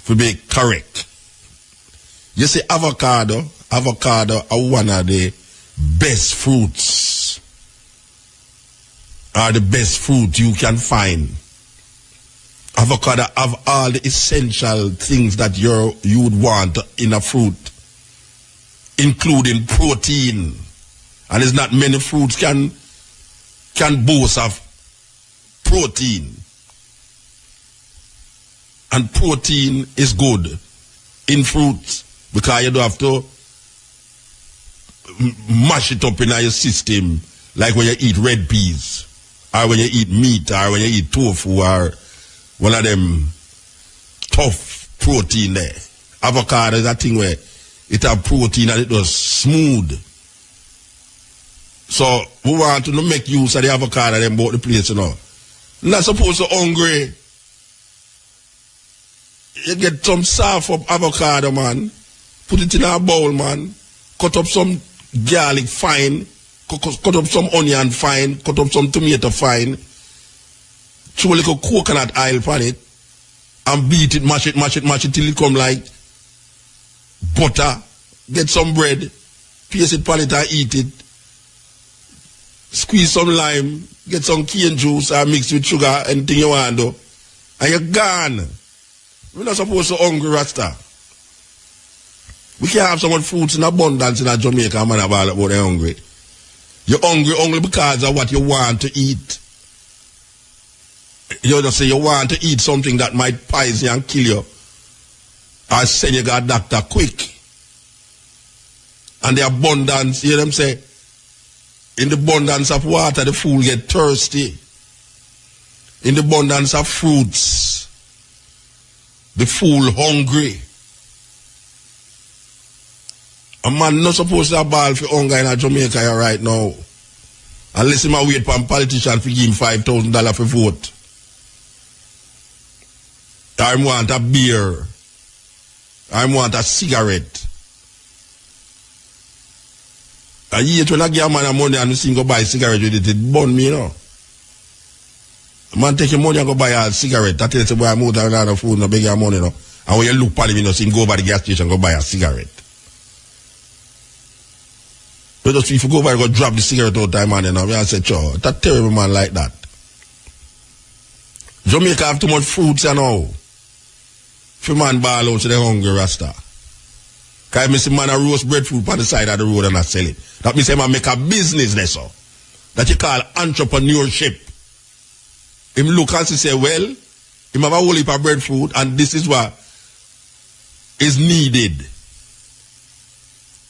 To be correct. You see avocado avocado are one of the best fruits. Are the best fruit you can find. Avocado have all the essential things that you would want in a fruit, including protein. And there's not many fruits can boast of protein. And protein is good in fruits because you don't have to mash it up in your system like when you eat red peas or when you eat meat or when you eat tofu or one of them tough protein there. Avocado is a thing where it have protein and it was smooth. So we want to make use of the avocado and bought the place, you know. Not supposed to hungry. You get some soft up avocado, man. Put it in a bowl, man. Cut up some garlic fine. Cut up some onion fine. Cut up some tomato fine. Throw a little coconut oil on it. And beat it, mash it till it come like butter. Get some bread. Paste it on it and eat it. Squeeze some lime. Get some cane juice and mix with sugar. Anything you want to do. And you're gone. We're not supposed to hungry, Rasta. We can't have so much fruits in abundance in Jamaica, man, about they're hungry. You're hungry only because of what you want to eat. You just say you want to eat something that might poison you and kill you. Or send you to a doctor quick. And the abundance, you hear them say, in the abundance of water, the fool get thirsty. In the abundance of fruits, the fool hungry. A man not supposed to have ball for hunger in Jamaica right now. Unless him wait for a politician to give him $5,000 for vote. I want a beer. I want a cigarette. And yet when I give a man money and he go buy a cigarette with it burn me, you know. Man take your money and go buy a cigarette. That tells you boy Muta and other food, no beg your money, no. And when you look at him, you know, see him go by the gas station and go buy a cigarette. But just if you go by and go drop the cigarette all the time, man, you know, I say, sure, that terrible man like that. Jamaica have too much fruits, you know. If a man ball out to the hungry Rasta. Because I see man a roast breadfruit on the side of the road and I sell it. That means man make a business there, so. That you call entrepreneurship. Him look and say, well, him have a whole heap of breadfruit and this is what is needed.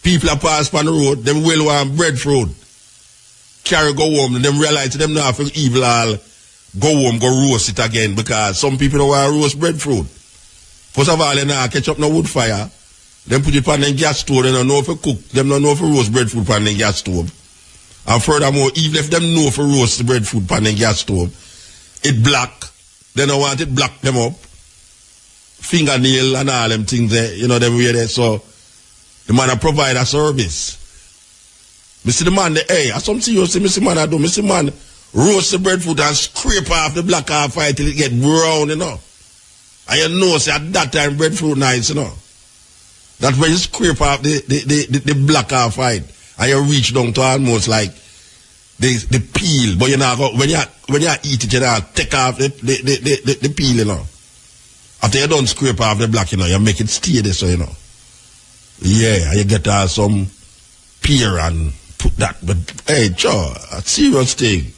People are pass on the road, them well want breadfruit. Carry go home, and them realize them now for evil all go home, go roast it again because some people don't want to roast breadfruit. First of all, they now catch up no wood fire. Them put it on the gas stove, they don't know if to cook. Them don't know if to roast breadfruit on the gas stove. And furthermore, even if them know if to roast the breadfruit on the gas stove, it black. They don't want it black them up. Fingernail and all them things there, you know, them way there. So the man provide a service. Me see the man there, hey, as some serious, me see man I do, me see man roast the breadfruit and scrape off the black half fire till it get brown, you know. And you know, say at that time breadfruit nice, you know. That's when you scrape off the black half fire and you reach down to almost like the peel, but you know, when you eat it, you know, take off the peel, you know. After you don't scrape off the black, you know, you make it stay there, so you know. Yeah, you get some pear and put that, but hey, sure, a serious thing.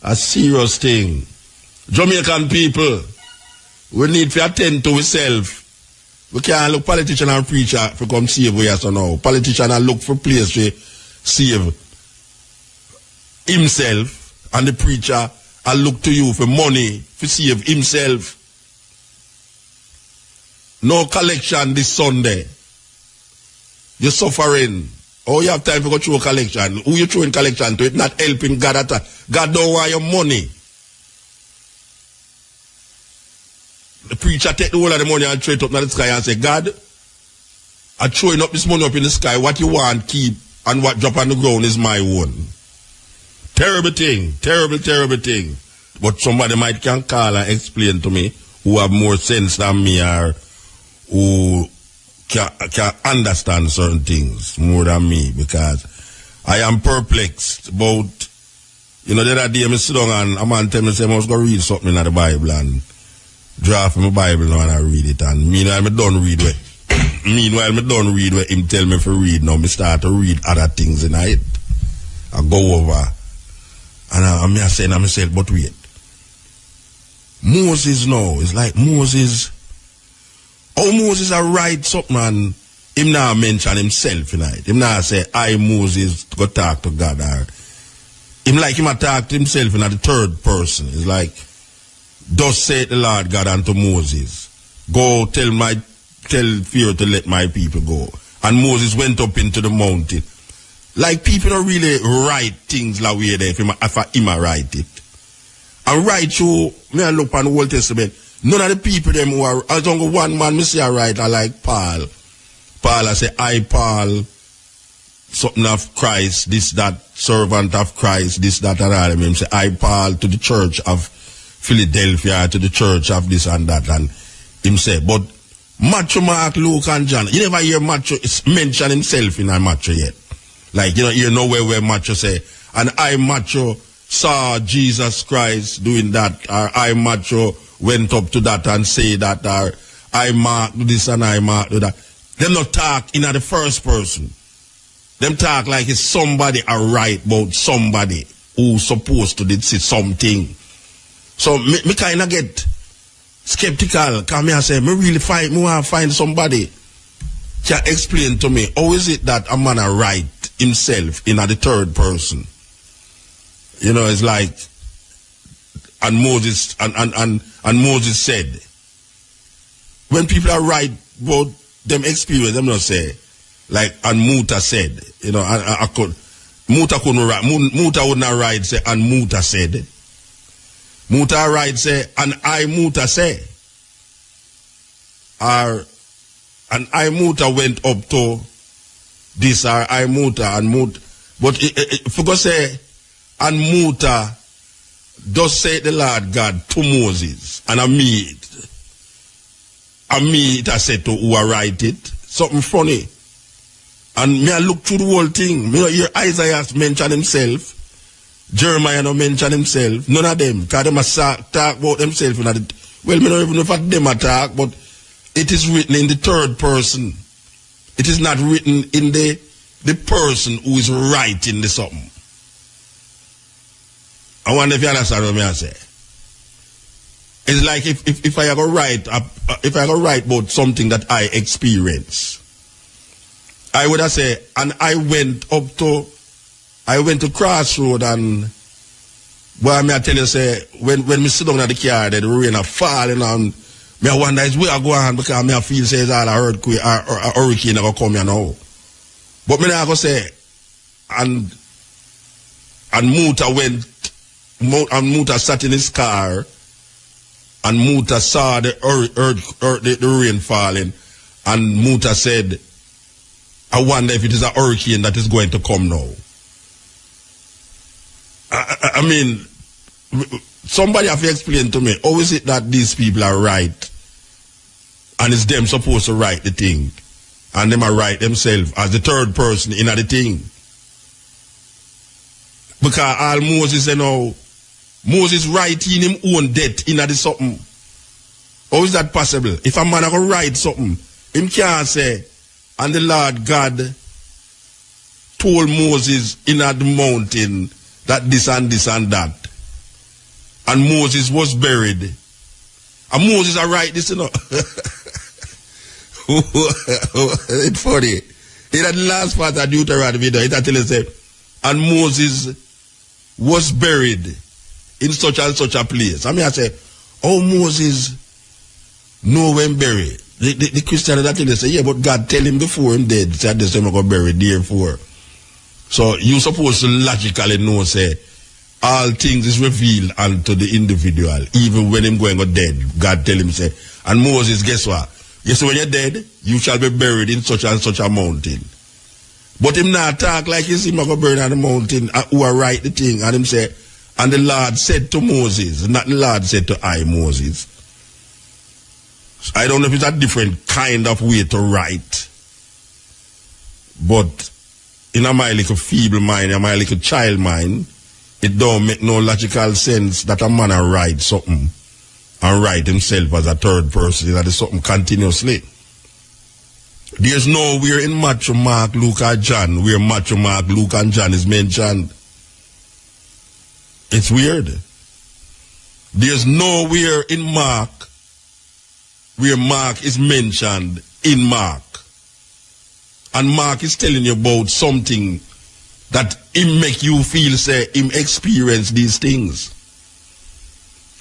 A serious thing. Jamaican people, we need to attend to ourselves. We can't look politician and preacher for come save us or no. Politician and look for place to save himself, and the preacher and look to you for money to save himself. No collection this Sunday. You're suffering. Oh, you have time to go through a collection. Who you throwing collection to? It's not helping God at all. God don't want your money. The preacher take the whole of the money and throw it up in the sky and say, God, I'm throwing up this money up in the sky. What you want, keep, and what drop on the ground is my own. Terrible thing. Terrible, terrible thing. But somebody might can call and explain to me who have more sense than me or who can understand certain things more than me, because I am perplexed about, the other day I sit down and a man tell me, say, I must go read something in the Bible, and draft my Bible now and I read it, and meanwhile I don't read it. Meanwhile, I don't read what him tell me to read. Now, I start to read other things in it. I go over. And I say to myself, but wait. Moses now, it's like Moses. Oh, Moses I write something and him now mention himself tonight. Him now say, I, Moses, go talk to God. Or him like him talk to himself in the third person. It's like, thus saith the Lord God unto Moses, go tell Pharaoh to let my people go. And Moses went up into the mountain. Like, people don't really write things like we there if him write it. And right through, I look on the Old Testament, none of the people them who are, I don't go one man, I say I write, I like Paul. Paul, I say, I, Paul, something of Christ, this, that, servant of Christ, this, that, and all. I say, I, Paul, to the church of Philadelphia, to the church of this and that. And him say, but Matthew, Mark, Luke, and John, you never hear Matthew mention himself in a Matthew yet. Like, you know where Matthew say, and I, Matthew, saw Jesus Christ doing that, or I, Matthew, went up to that and say that, or I, Mark, do this and I, Mark, do that. Them not talk in the first person. Them talk like it's somebody I write about somebody who supposed to did see something. So, me kind of get skeptical, because I say, me want to find somebody can explain to me, how is it that a man write himself in the third person? It's like, and Moses, and Moses said, when people are write about them experience, them not say, like, and Muta said, Muta couldn't write, Muta would not write, say, and Muta said. Muta write, say, and I, Muta say. Or, and I, Muta went up to this, or I, Muta, and Muta. But if you go say, and Muta does say the Lord God to Moses, and me it I said to who I write it, something funny. And me I look through the whole thing. Me hear Isaiah mention himself, Jeremiah no mention himself, none of them, because them talk about themselves. Well, me don't even know if them talk, but it is written in the third person. It is not written in the person who is writing the something. I wonder if you understand what I say. It's like if I go write about something that I experience, I would have said, and I went to Crossroad, and boy, me I tell you, say, when me sit down at the car, the rain are falling, and me I wonder is where I go on, because me I feel say it's all a earthquake or a hurricane that come here now. But me I go say, and Muta went, and Muta sat in his car, and Muta saw the rain falling, and Muta said, I wonder if it is a hurricane that is going to come now. I mean, somebody have to explain to me, how is it that these people are right, and it's them supposed to write the thing, and them are right themselves as the third person in the thing? Because all Moses, Moses writing him own death in the something. How is that possible? If a man can write something, him can't say, and the Lord God told Moses in the mountain that this and this and that. And Moses was buried. And Moses I write this, It's funny. In that last part of Deuteronomy, it actually said, and Moses was buried in such and such a place. I mean, I say, oh, Moses know when buried. The Christian that they say, yeah, but God tell him before him dead, said this time I got buried therefore. So you supposed to logically know, say, all things is revealed unto the individual, even when him going to dead. God tell him, say, and Moses, guess what? You say when you're dead, you shall be buried in such and such a mountain. But him not talk like you see him go buried on the mountain, who are write the thing, and him say, and the Lord said to Moses, not the Lord said to I, Moses. I don't know if it's a different kind of way to write. But in my little feeble mind, in my little child mind, it don't make no logical sense that a man write something and write himself as a third person. That is something continuously. There's nowhere in Matthew, Mark, Luke, or John where Matthew, Mark, Luke, and John is mentioned. It's weird. There's nowhere in Mark where Mark is mentioned in Mark. And Mark is telling you about something that him make you feel, say, him experience these things.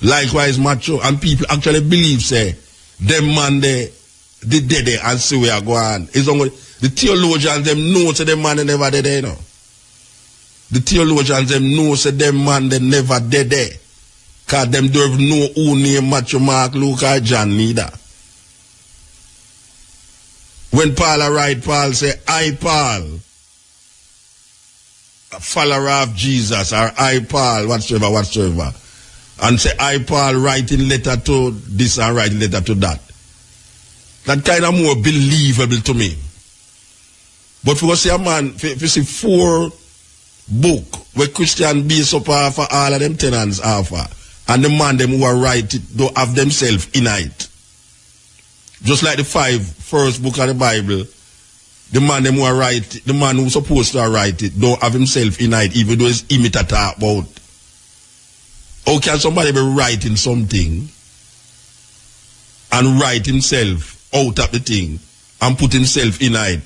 Likewise, Matthew, and people actually believe, say, them man they dead there and see where I go on. It's only the theologians them know say them man they never dead there, you know. The theologians them know say them man they never dead there. Cause them don't know who name Matthew, Mark, Luke, or John neither. When Paul write, Paul say, I Paul, a follower of Jesus, or I Paul, whatsoever. And say, I Paul writing letter to this and writing letter to that. That kind of more believable to me. But for see a man, if you see 4 book where Christian base up for all of them tenants offer, and the man them who are write it don't have themselves in it. Just like the 5 first book of the Bible, the man them who are write it, the man who's supposed to write it don't have himself in it, even though it's him it talk about. How can somebody be writing something and write himself out of the thing and put himself in it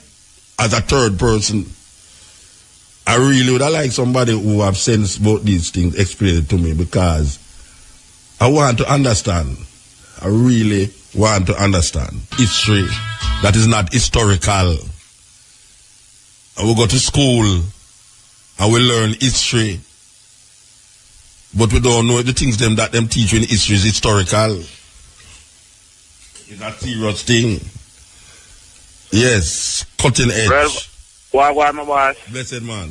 as a third person? I really would like somebody who have sense about these things explain it to me, because I want to understand. I really want to understand history that is not historical. And we go to school and we learn history, but we don't know the things them that them teach in history is historical. It's a serious thing. Yes, cutting edge. Well, my boss. Blessed man.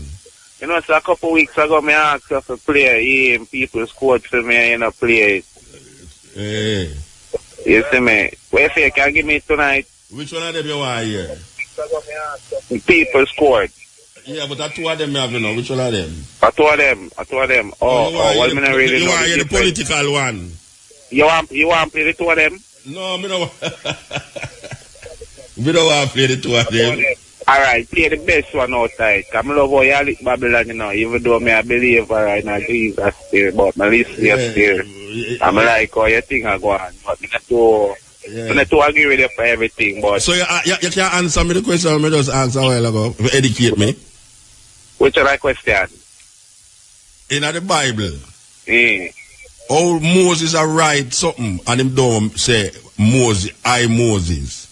You know, so a couple weeks ago, I asked you to play and people scored for me and play it. Hey. You see me? What if you can give me tonight? Which one of them you want here? People scored. Yeah, but that 2 of them you have, you know. Which one of them? I told them. Oh, well, me not really know. You want the political one? You want to play the 2 of them? No, me don't. We don't want to play the 2 of them. Alright, play the best one outside. Come love how you lick Babylon, you know, even though me I believe right now Jesus still, but my list is still. I'm like how you think I go on. But I'm not too agree with you for everything, but so you can't answer me the question I just asked a while ago. Educate me. Which other question? In the Bible. How Moses a write something and him don't say Moses, I Moses.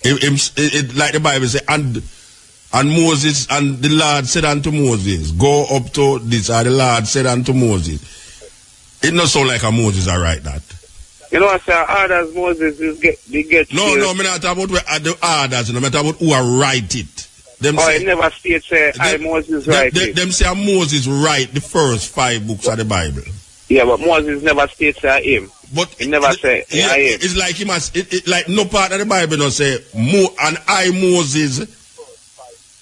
It like the Bible say, and Moses, and the Lord said unto Moses, go up to this, or the Lord said unto Moses. It not sound like a Moses I write that. You know what I say, orders Moses is get No, I'm not talking about the orders, I'm talking about who I write it. Them say, it never state say, I Moses write it. Them say Moses write the first 5 books of the Bible. Yeah, but Moses never states him. But he never say I am. It's like he must. Like no part of the Bible don't say and I Moses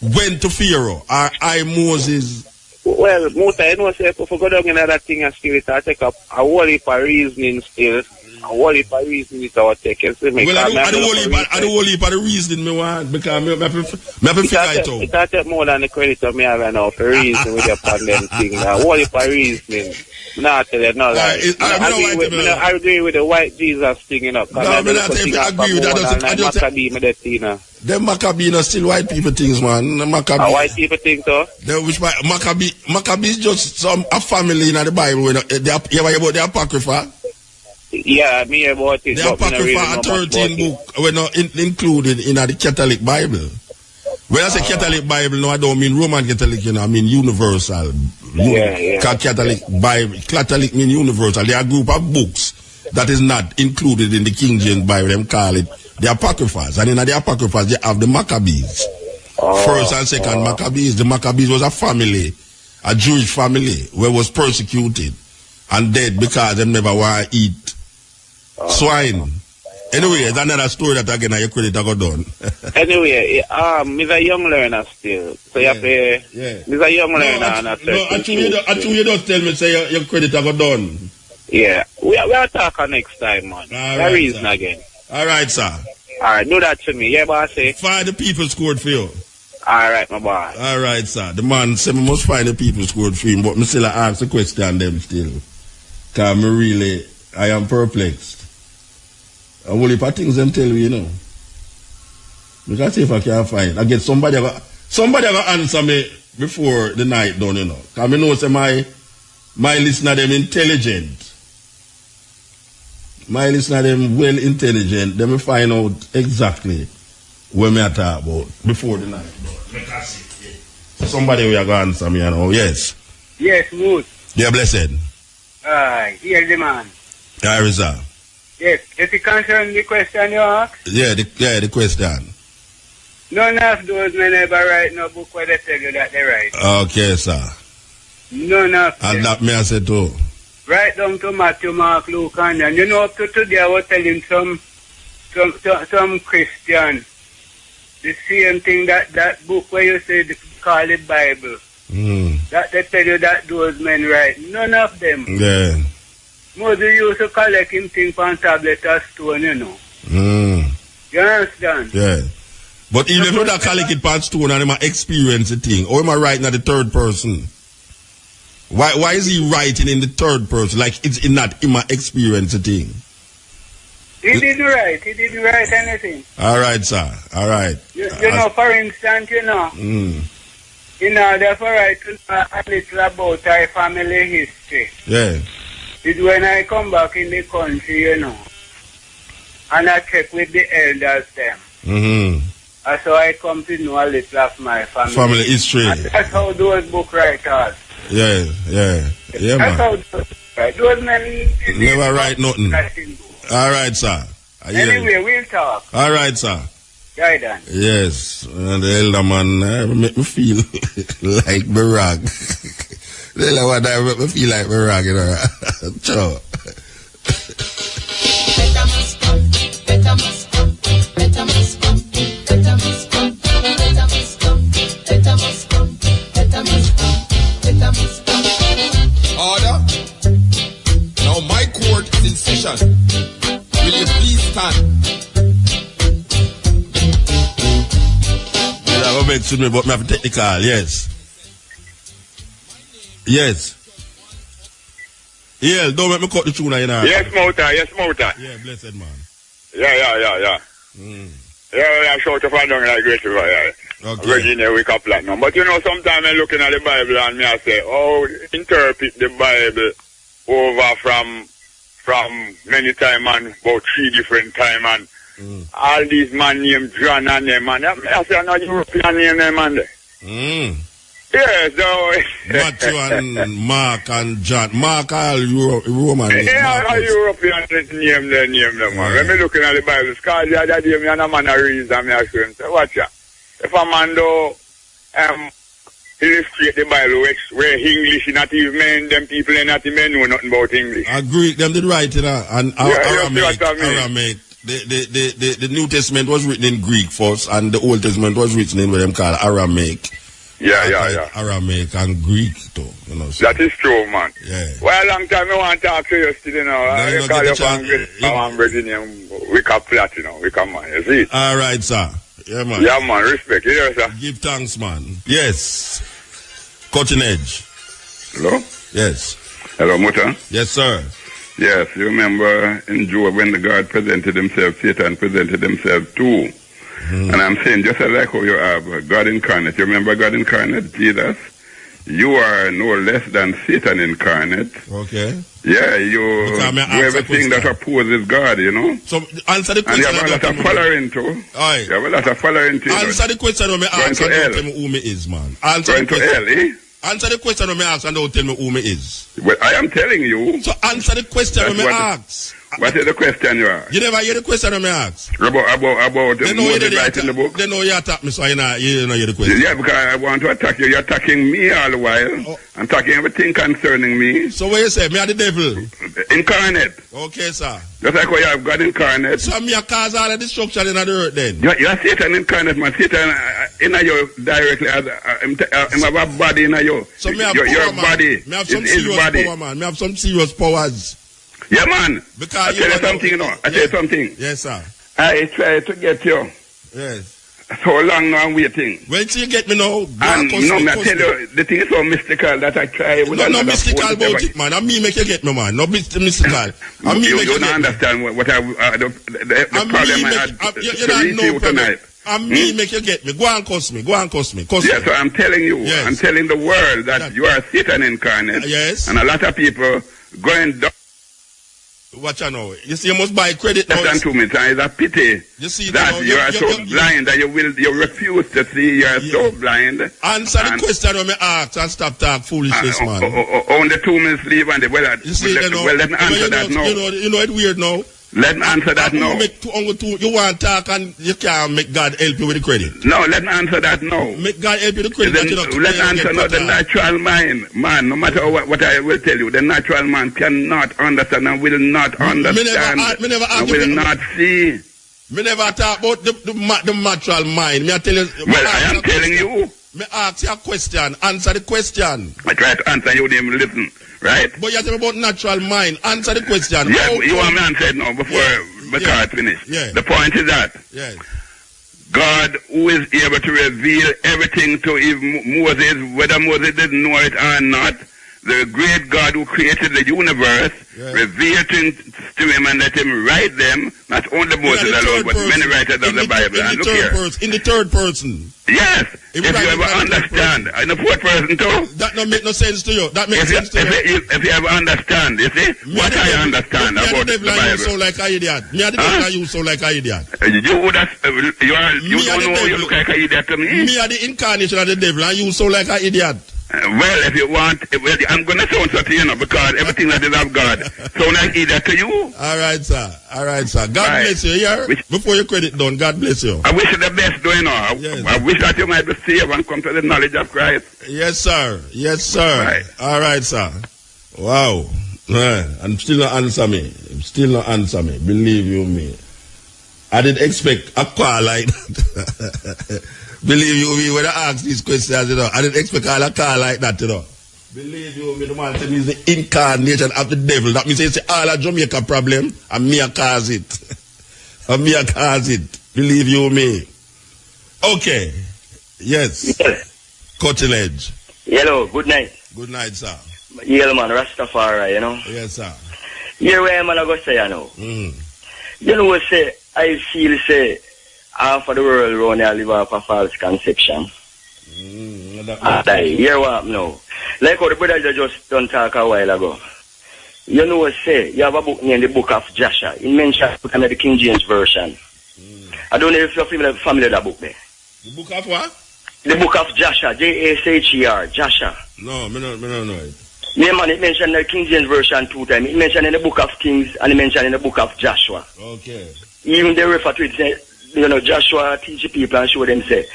went to Pharaoh, or I Moses. Well, Muta, you know, say if we go down in that thing and still it take up a whole heap of reasoning still. A whole heap of reasoning it our take. Well, I the whole heap of the reasoning me want, because me have to figure it out. It take more than the credit of me have now for reason with the pandemic thing. A whole heap of reasoning. Not tell you, no, like, I agree with the white Jesus thing, you know. No, I don't agree with that. Them Maccabee are still white people things, man. White people things, though? Which Maccabee is just a family in the Bible. You hear about the Apocrypha? Yeah, me hear about it. The Apocrypha, a 13 book, we're not included in the Catholic Bible. When I say Catholic Bible, no, I don't mean Roman Catholic, you know, I mean universal. Catholic Bible, Catholic mean universal. There are a group of books that is not included in the King James Bible. Them call it the Apocryphas. And in the Apocryphas, they have the Maccabees. First and second Maccabees. The Maccabees was a family, a Jewish family, where was persecuted and dead because they never want to eat swine. Anyway, it's another story that again your credit I got done. Anyway, he's a young learner still. So you have to, he's a young learner. Actually you just tell me, say your credit I got done. Yeah, we'll talk next time, man. Right, reason again. Alright, sir. Alright, do that to me. Yeah, boss. Find the people scored for you. Alright, my boy. Alright, sir. The man said we must find the people scored for him, but me still ask the question them still. Cause I am perplexed. And all the things them tell me, you know. Because see if I can find. I get somebody got answer me before the night done, you know. Because I know say my listener them intelligent. My listener them well intelligent. Them find out exactly what me talk about before the night done. Somebody will go answer me, you know. Yes. Yes, Muta. Yeah, blessed. Here's the man. There is that. Yes, does it concern the question you asked? Yeah, the question. None of those men ever write no book where they tell you that they write. Okay, sir. None of them. And that me I said too. Right down to Matthew, Mark, Luke, and then. You know, up to today I was telling some Christian the same thing that book where you say they call it Bible. That they tell you that those men write. None of them. Yeah. Moses used to collect him things on tablet or stone, you know. You understand? Yeah. But even if you don't collect it on stone and him experience the thing, or am I writing at the third person? Why is he writing in the third person? Like it's not him experience the thing. He didn't write anything. Alright, sir. Alright. You know, for instance, you know, in order for I to know a little about our family history. Yeah. It's when I come back in the country, you know, and I check with the elders them. And so I come to know a little of my family history. And that's how those book writers. Yeah, that's how those men never write nothing. Alright, sir. Anyway, we'll talk. Alright, sir. Right then. Yes, and the elder man make me feel like Barack. The elder one make me feel like Barack, you know. Ciao. Order. Now my court is in session. Will you please stand? I go back to me, but I have to take the call. Yes. Yeah, don't make me cut the tune, you know. Yes, Muta. Yeah, blessed man. Yeah. Yeah, I shout up and down like great river, yeah. Okay. Virginia, we can platinum. But you know, sometimes I'm looking at the Bible and me I say, interpret the Bible over from many time and about 3 different time and all these man named John and them and I say no European name them and yes, so Matthew and Mark and John. Mark all Roman. Yeah, all European name them man. When me looking at the Bible, because the other day me and a man a read and me I say, watch ya. If a man do illustrate the Bible where English not even men, them people not even know nothing about English. Greek, them did right, you know, and Aramaic. The New Testament was written in Greek first, and the Old Testament was written in what them call Aramaic. Yeah. Aramaic and Greek too, you know. So. That is true, man. Yeah. Well, a long time I want to talk to you still, you know. I call you from Virginia, we can flat, you know, we can man, you see? All right, sir. Yeah, man. Yeah, man, respect. You hear, sir? Give thanks, man. Yes. Cutting edge. Hello? Yes. Hello, Muta? Yes, sir. Yes, you remember in Job when the God presented himself, Satan presented himself too. And I'm saying, just like how you have God incarnate, you remember God incarnate, Jesus? You are no less than Satan incarnate. Okay. Yeah, you do everything that opposes God, you know. So answer the question. And you have a lot of following too. Aye. You have a lot of following too. Answer the question when I answer who me is, man. Answer going the question. To hell, eh? Answer the question when me ask and don't tell me who me is. Well, I am telling you. So answer the question when me ask. What is the question you ask? You never hear the question when me ask. About Moses writing the book? They know you attack me, so you know hear the question. Yeah, because I want to attack you. You're attacking me all the while. I'm attacking everything concerning me. So what you say? Me are the devil? Incarnate. Okay, sir. Just like how you have God incarnate. So me a cause all the destruction in the earth then? You're Satan incarnate, man. Satan in you directly. I have a body in you. So me have your power, body. Me have some serious power, man. Me have some serious powers. Yeah, man. Because I tell you something, you know. I tell you something. Yes, sir. I try to get you. Yes. So long now I'm waiting. When you get me now, and no, I tell you, the thing is so mystical that I try. No mystical about it, man. I mean make you get me, man. No mystical. I mean you make you don't understand what the problem I had to reach you tonight. I mean make you get me. Go and cuss me. Yeah, so I'm telling you. Yes. I'm telling the world that you are Satan incarnate. Yes. And a lot of people going down. Watch out now. You see, you must buy credit now. Listen to me, it's a pity you see that now, you are so blind that you refuse to see. You are so blind. Answer the question when me ask and stop talk foolishness, man. Only 2 minutes leave and let me answer that now. You know it's weird now. Let me answer that now. You want to talk and you can't make God help you with the credit. No, let me answer that now. Make God help you with the credit. Let me answer now. The natural mind, man, no matter what I will tell you, the natural man cannot understand and will not understand. And will not see. Me never talk about the natural mind. Me I tell you. Well, I am telling you. Me ask you a question. Answer the question. I try to answer you, then listen. Right? But you tell me about natural mind. Answer the question. Yeah, you want me to answer it now before the card finish. Yeah. The point is that God, who is able to reveal everything to Moses, whether Moses didn't know it or not, the great God who created the universe, revealed things to him and let him write them, not only Moses alone, but many writers of the Bible. And look here. In the third person. Yes. If you ever understand. In the fourth person too. That don't make no sense to you. That makes sense to you. If you ever understand, you see, what I understand about the Bible. You sound like an idiot. Me are the devil and you sound like an idiot. You don't know you look like an idiot to me. Me are the incarnation of the devil and you sound like an idiot. Well, if you want, I'm going to sound so to you know, because everything that is of God sound like idiot to you. All right, sir. God bless you. Yeah? Before your credit done, God bless you. I wish you the best, though, you know. I wish that you might be saved and come to the knowledge of Christ. Yes, sir. Right. All right, sir. Wow. And still not answer me. Believe you me. I didn't expect a call like that. Believe you me, when I ask these questions, you know, I didn't expect a call like that, you know. Believe you me, the man said he's the incarnation of the devil. That means it's all a Jamaica problem, and me a cause it. Believe you me. Okay. Yes. Cutting edge. Hello, good night. Good night, sir. Yeah, man, Rastafari, you know. Yes, sir. Here where I'm going to say, you know. You know what say, I feel, say, half of the world around here live off a false conception. Hear what now? Like how the brother just done talk a while ago. You know what say, you have a book named the Book of Joshua. It mentions the King James Version. I don't know if you're familiar with that book there. The Book of what? The Book of Joshua, Jasher, Joshua. No, I don't know it. Yeah, man, it mentioned the King James Version 2 times. It mentioned in the Book of Kings and it mentioned in the Book of Joshua. Okay. Even they refer to it, say, you know, Joshua teach the people and show them, say,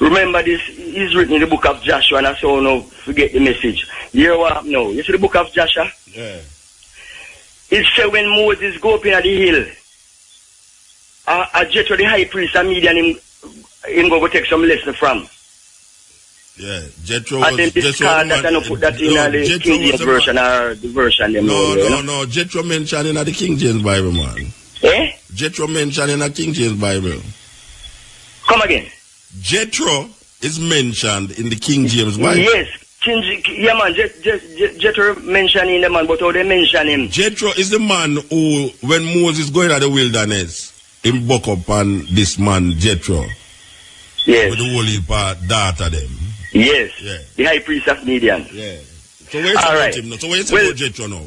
remember this is written in the book of Joshua, and I say, oh no, forget the message. You hear what happened now? You see the book of Joshua? Yeah. It said when Moses go up in the hill, Jethro the high priest and Midian him go take some lesson from. Yeah, Jethro and then this card that I don't put that in the King James version or the version them. No, Jethro mentioned in the King James Bible, man. Eh? Jethro mentioned in the King James Bible. Come again. Jethro is mentioned in the King James Bible. Yes. Yeah, man. Jethro mentioned in the man, but how they mention him? Jethro is the man who, when Moses going to the wilderness, him buck up on this man, Jethro. Yes. With the holy daughter them. Yes. Yeah. The high priest of Midian. Yeah. So where is about him now? So where is about Jethro now?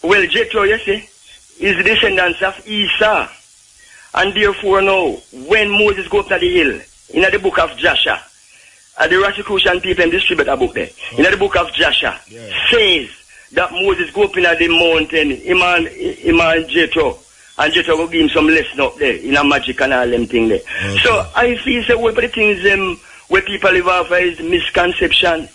Well, Jethro, you see, is the descendants of Esau. And therefore now, when Moses go up to the hill, in the book of Joshua, the Rosicrucian people and distribute a book there. In the book of Joshua, says that Moses go up in the mountain, him and Jethro, and Jethro will give him some lesson up there, in a magic and all them thing there. Okay. So I feel that one of the things where people live off is misconception.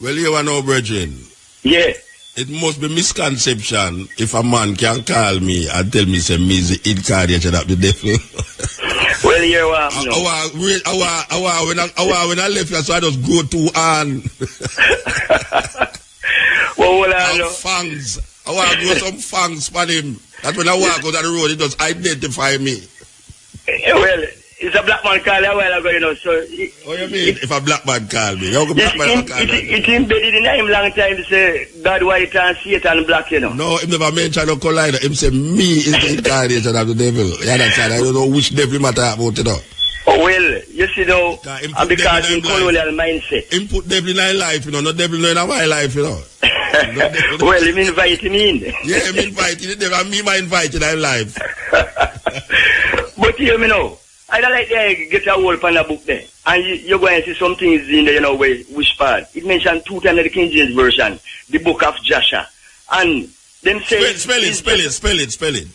Well, you know, brethren. Yeah. It must be misconception if a man can call me and tell me, say, me is the incarnation of the devil. Well, you're when I left here, so I just go to on. Well, fangs. I want to grow some fangs for him. That's when I walk out on the road, it just identify me. Well, it's a black man call a while ago, you know, so... What do you mean, if a black man call me? How come black man call me? It's embedded in him long time to say, God white and Satan black, you know. No, him never mentioned no collider. Him say, me is the incarnation of the devil. You understand? I don't know which devil matter about, you know. Oh, well, you see, though, because in colonial mindset. Him put devil in our life, you know, not devil in our life, you know. Well, him invite him in. Yeah, him invite him in. And me, my invite in our life. But hear me now. I don't like to get a hold on a book there. And you're going to see some things in there, you know, which part. It mentioned 2 times in the King James Version, the book of Joshua. And them say... Spell it.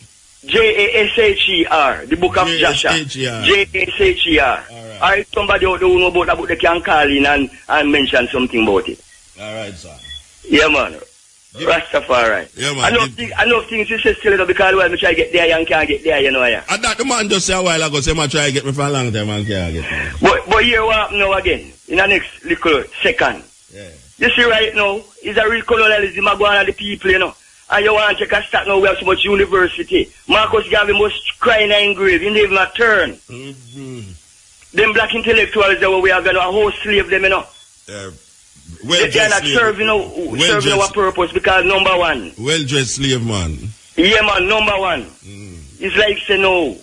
Jasher, the book of Joshua. Jasher. Alright, somebody out there who know about the book, they can call in and mention something about it. Alright, sir. Yeah, man. Rastafari. Yeah, man. I know things you say still, because well, I try to get there and can't get there, you know, yeah. And that the man just say a while ago, say, I try to get me for a long time and can't get me. But here what happen now again, in the next little second. Yeah. You see right now, it's a real colonialism going on the people, you know. And you want to take a start now, we have so much university. Marcus Garvey must cry in the grave, he didn't even a turn. Them black intellectuals that we are going to host slave them, you know. They are not serving our purpose because number one. Well-dressed slave man. Yeah, man, number one. It's like say no.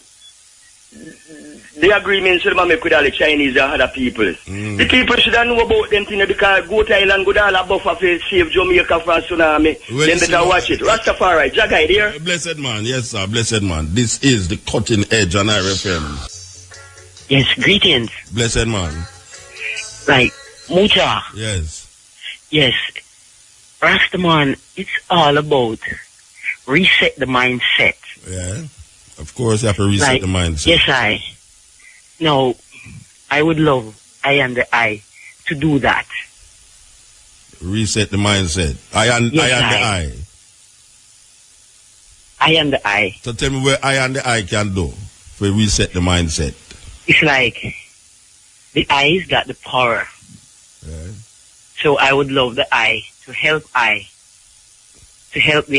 The agreements should make with all the Chinese and other people. The people should know about them things because go to Thailand, go to all the buffer for save Jamaica from tsunami. Well, then better watch it. Rastafari, Jagai there. Blessed man, yes sir, blessed man. This is the cutting edge on RFM. Yes, greetings. Blessed man. Like, Muta. Yes. Yes. Rastaman, it's all about reset the mindset. Yeah. Of course, you have to reset the mindset. Yes, No, I would love I and the I to do that. Reset the mindset. I and the I. I and the I. So tell me what I and the I can do for reset the mindset. It's like the I's got the power. Yeah. So I would love the I to help the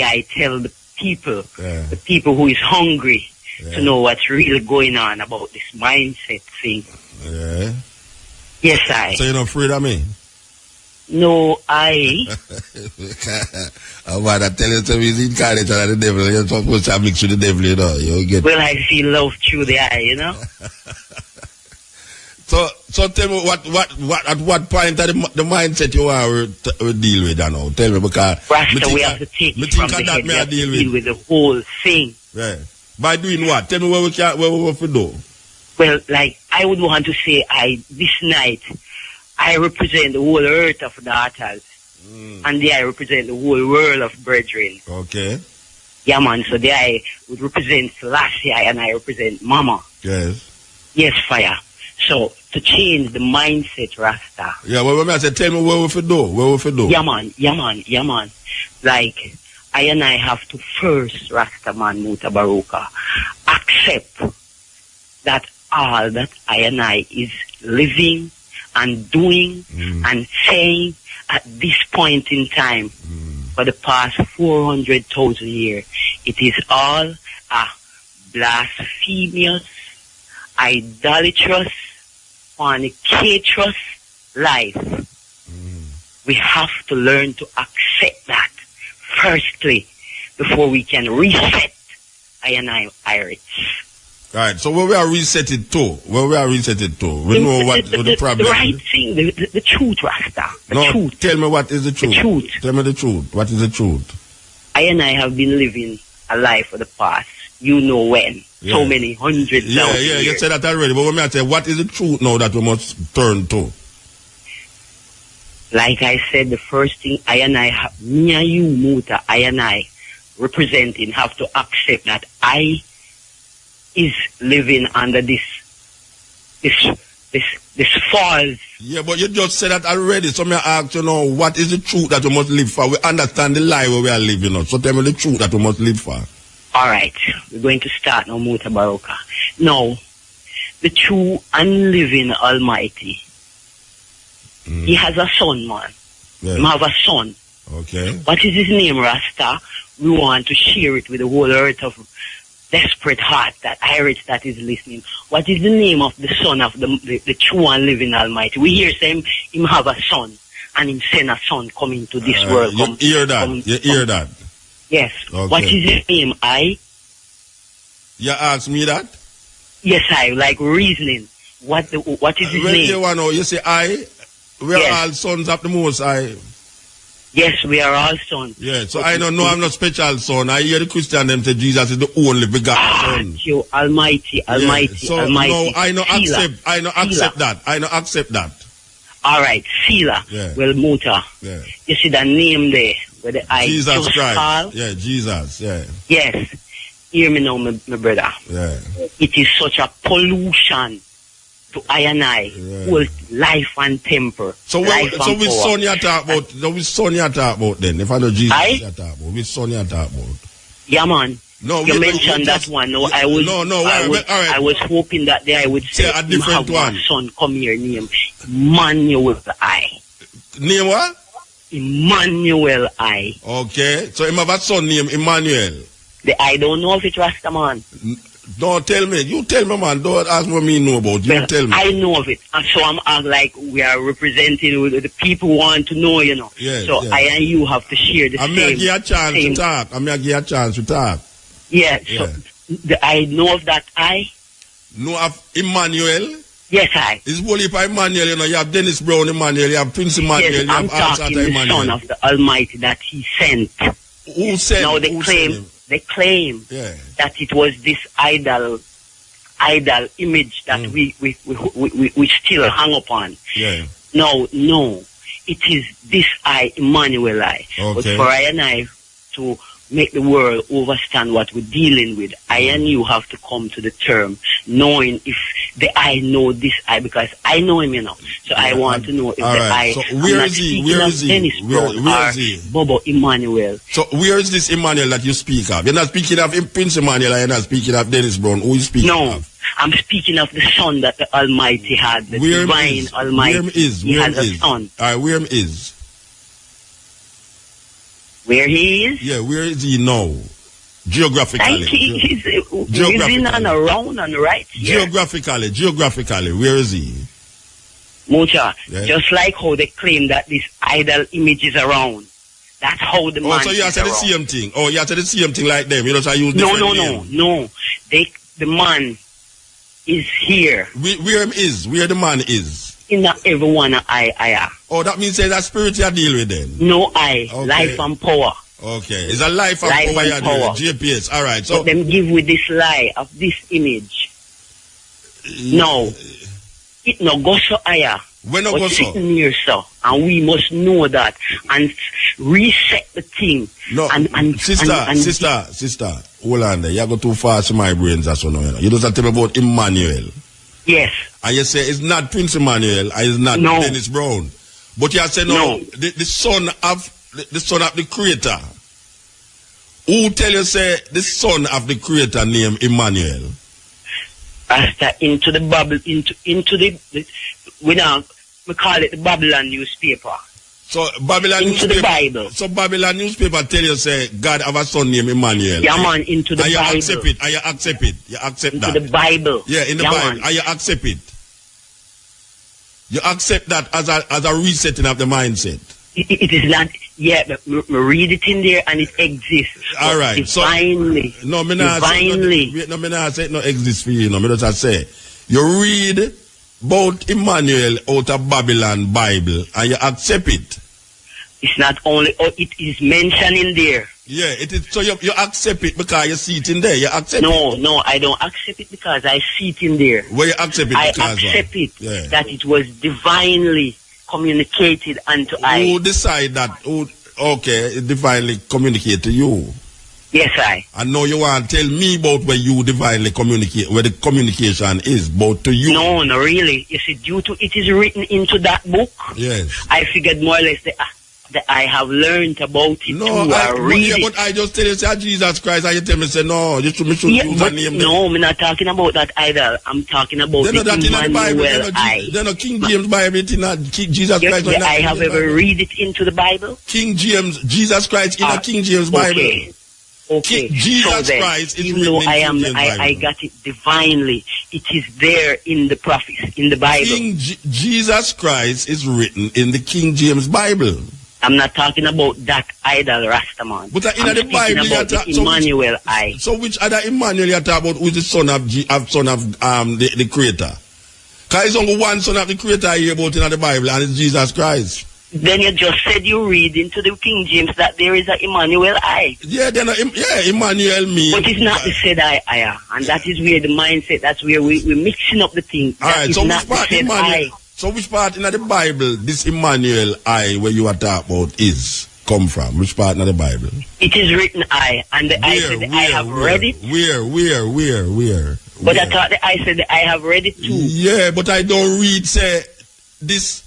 I tell the people who is hungry to know what's really going on about this mindset thing. Yeah. Yes, I. So you're not afraid of me? No, I. I'm about to tell you to be incarnate of the devil. You're supposed to mix with the devil, you know. You get. Well, I feel love through the eye, you know. So tell me at what point of the mindset you are to deal with that now? Tell me because Rasta, we have to take it from the head. We have to deal with the whole thing. Yeah. By doing what? Tell me what we have to do. Well, like I would want to say, this night I represent the whole earth of daughters, and I represent the whole world of brethren. Okay. Yeah, man. So I would represent Selassie, and I represent Mama. Yes. Yes, fire. So, to change the mindset, Rasta. Yeah, well, I said, tell me what we have to do. What we have to do. Yeah, man. Like, I and I have to first, Rasta man, Mutabaruka, accept that all that I and I is living and doing and saying at this point in time for the past 400,000 years, it is all a blasphemous, idolatrous, fornicatrous life. We have to learn to accept that firstly before we can reset I and Irish. Right, so where we are resetted to? We know what the problem is. The right thing, the truth, Rasta. The truth. Tell me what is the truth. The truth. Tell me the truth. What is the truth? I and I have been living a life for the past, you know when. Yeah. So many hundreds of years. You said that already. But when I say, what is the truth now that we must turn to? Like I said, the first thing me and you, Muta, I and I, representing, have to accept that I is living under this false. Yeah, but you just said that already. So me ask you now, what is the truth that we must live for? We understand the lie where we are living on. So tell me the truth that we must live for. All right, we're going to start now, Mutabaruka. Now, the true and living Almighty, He has a son, man. Yeah. He have a son. Okay. What is his name, Rasta? We want to share it with the whole earth of desperate heart, that Irish that is listening. What is the name of the son of the true and living Almighty? We hear him have a son, and him send a son coming to this world. You hear that? Yes. Okay. What is his name? You ask me that? Yes, I like reasoning. What is his name? You say we are all sons of the Most High. Yes, we are all sons. Yeah, so I don't know I'm not special son. I hear the Christian them say Jesus is the only begotten son. You Almighty. So Almighty. no, I know accept that. All right, Sila. Yeah. Well, Muta. Yeah. You see the name there where the I Jesus just Christ. call? Yeah, Jesus. Yeah. Yes. Hear me now, my brother. Yeah. It is such a pollution to I and I, whole life and temper. So which son you talk about? Which son you talk about then? If I know Jesus, you talk about which son you talk about? Yeah, man. No, you mentioned that one. No, I was. I was hoping that day I would say a different one. Son, come here, name Emmanuel I. Name what? Emmanuel I. Okay, so him have a son named Emmanuel. I don't know if it's Rasta, man. Don't tell me. You tell me, man. Don't ask what me know about. You tell me. I know of it. And so I'm like, we are representing the people want to know, you know. Yeah, so yeah. I and you have to share the same. I'm going to give you a chance to talk. Yeah, so I know of that Know of Emmanuel? Yes, I. It's only by Emmanuel, you know. You have Dennis Brown Emmanuel, you have Prince Emmanuel, yes, you have talking the Emmanuel. Son of the Almighty that He sent. Who sent? Now they claim that it was this idol image that we still hang upon. Yeah. No, it is this Emmanuel I. Okay. But for I and I to make the world understand what we're dealing with, I and you have to come to the term knowing if the I know this I, because I know him, you know. So I want to know if the I. So where is he? Where is he? Where is he? Bobo Emmanuel. So where is this Emmanuel that you speak of? You're not speaking of Prince Emmanuel, you're not speaking of Dennis Brown. Who is speaking of? I'm speaking of the son that the Almighty had, the divine Almighty. He has a son. Where is? Where he is? Yeah, where is he now? Geographically. He's in and around and right here. Geographically, where is he? Muta, just like how they claim that this idol image is around. That's how the man so you have said the same thing. You have said the same thing like them. You just use different names. No. The man is here. Where him is? Where the man is? In everyone I. Oh, that means that spirit you deal with then? No, life and power. Okay, it's a life and power you deal with. GPS, all right. So but them give with this lie of this image. No, it no go so higher. When no go so? Sitting here, so, and we must know that and reset the thing. No, sister, hold on there. You go too fast to my brains, that's what you know. You just tell me about Emmanuel. Yes. And you say it's not Prince Emmanuel, and it's not Dennis Brown. But you say the son of the Creator. Who tell you say the son of the Creator named Emmanuel? After into the Bible, into the we call it the Babylon newspaper. So Babylon into newspaper, the Bible. So Babylon newspaper tell you say God have a son named Emmanuel. Yeah, man, into the and Bible. You accept it. And you accept it. You accept into that. Into the Bible. Yeah, in the Bible. And you accept it. You accept that as a resetting of the mindset. It is not. Yeah, but we read it in there and it exists. All right. Divinely. So, no, me not say it no exists for you. No, me just say you read about Emmanuel out of Babylon Bible and you accept it. It's not only, it is mentioned in there. Yeah, it is. So you accept it because you see it in there. You accept it. No, I don't accept it because I see it in there. Where you accept it? I accept it that it was divinely communicated unto I. Who decide that? Okay, it divinely communicate to you. Yes, I. And now you want to tell me about where you divinely communicate, where the communication is, both to you. No, really. You see, due to it is written into that book. Yes. I figured more or less that I have learned about it but I just tell you, say Jesus Christ, and you tell me, say no, you should use a name. No, I'm not talking about that either. I'm talking about the Emmanuel I. Then a King James Bible, it's not Jesus Christ. I have ever read it into the Bible. King James, Jesus Christ in a King James Bible. Okay. Jesus Christ is even though I got it divinely, it is there in the prophets, in the Bible. Jesus Christ is written in the King James Bible. I'm not talking about that idol Rastaman. But in the Bible, about the Emmanuel I. So which other Emmanuel you talk about? Who is the son of the Creator? Because it's only one son of the Creator here about in the Bible, and it's Jesus Christ. Then you just said you read into the King James that there is a Emmanuel I. Yeah, Emmanuel means. But it's not the said I, and that is where the mindset. That's where we're mixing up the thing. All right. So which part Emmanuel? So which part in the Bible this Emmanuel I where you are talking about is come from? Which part in the Bible? It is written I, and the I said I have read it. Where? But I thought that I said that I have read it too. Yeah, but I don't read say this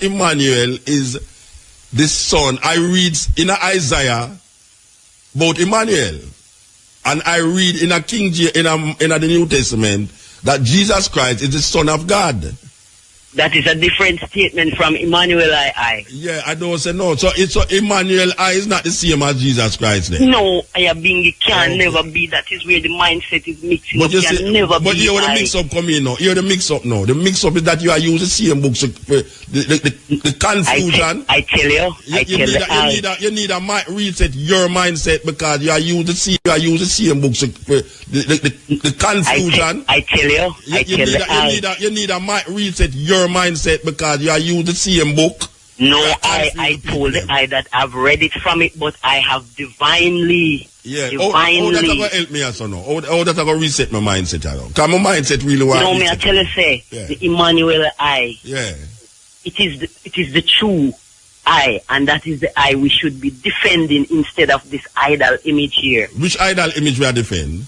Emmanuel is this son. I read in Isaiah about Emmanuel, and I read in a King in the New Testament that Jesus Christ is the Son of God. That is a different statement from Emmanuel I. Yeah, I don't say no. So Emmanuel I is not the same as Jesus Christ then. No, it can never be. That is where the mindset is mixing up. But you the mix up come in now. You're the mix up now. The mix up is that you are using the same books. The confusion. I tell you. You need a reset your mindset because you are using the same books. The confusion. I tell you. You need a reset your mindset because you are using the same book. No, I told that I've read it from it, but I have divinely. Yeah. Oh, that's going to help me also now. Oh, that's going to reset my mindset. Because my mindset really wants. No, me I tell you, say the Emmanuel I. Yeah. It is the true I, and that is the I we should be defending instead of this idol image here. Which idol image we are defending?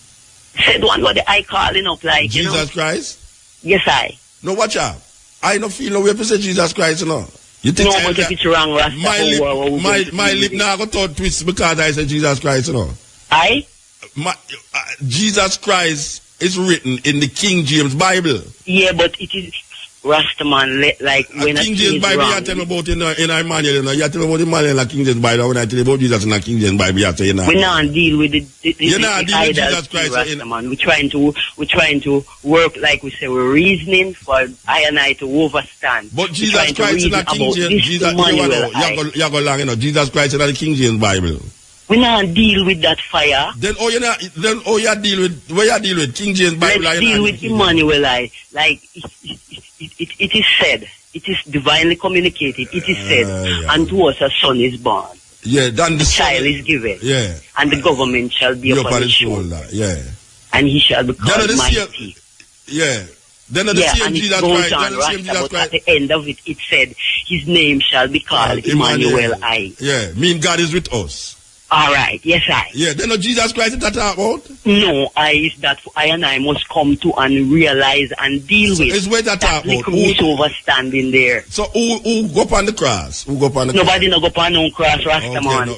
Said one what the I calling up like Jesus Christ. Yes, I. No, watch out. I don't feel no way to say Jesus Christ, no. You think no, but if it's wrong, Rasta, my lip now got to twist because I said Jesus Christ, no. Jesus Christ is written in the King James Bible. Yeah, but it is Rastaman, like when King James Bible, you tell me about in Emmanuel, you know. You tell me about Emmanuel and King James Bible. When I tell you about Jesus in the King James Bible, you tell you now. We not deal with the Jesus Christ. Rastaman. We're trying to work like we say. We're reasoning for I and I to overstand. But Jesus Christ in the King James, Jesus, you go long, you know. Jesus Christ in the King James Bible. We not deal with that fire. Then you deal with King James Bible. Let's deal with Emmanuel. Like it is said, it is divinely communicated. It is said, unto us a son is born. Yeah, then the child is given. Yeah, and the government shall be upon his shoulder. Yeah, and he shall be called mighty. Yeah. Then the same Jesus Christ. At the end of it, it said, his name shall be called Emmanuel I. Yeah, mean God is with us. All right, yes, I. Yeah, then Jesus Christ is that about? No, is that I and I must come to and realize and deal with. It's where that about? Who's overstanding there? So who go up on the cross? Nobody no go up on no cross, Rastaman. Okay, no.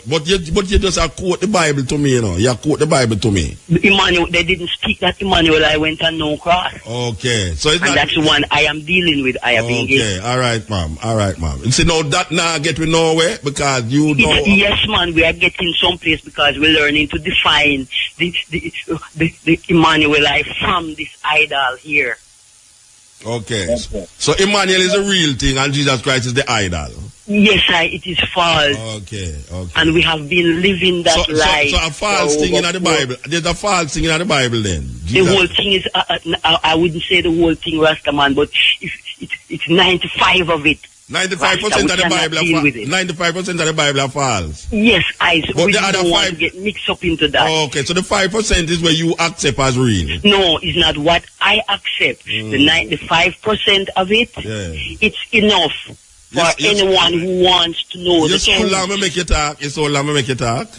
But you just quote the Bible to me, you know. You quote the Bible to me. Emmanuel, they didn't speak that Emmanuel I went on no cross. Okay, so it's and that's the one I am dealing with. I have been given. All right, ma'am. You see, now that now get me nowhere because you know. Yes, man, we are getting someplace because we're learning to define the Emmanuel I from this idol here. Okay. So Emmanuel is a real thing and Jesus Christ is the idol. Yes, it is false. Okay. And we have been living that life. So a false thing in the Bible. There's a false thing in the Bible then. The whole thing is, I wouldn't say the whole thing, Rastaman, but it's 95 of it. 95% of the Bible are 95% of the Bible are false. Yes, but we the other don't want to get mixed up into that. Okay, so the 5% is where you accept as real. No, it's not what I accept. The 95% of it, it's enough for anyone who wants to know the truth. You're so long to make you talk.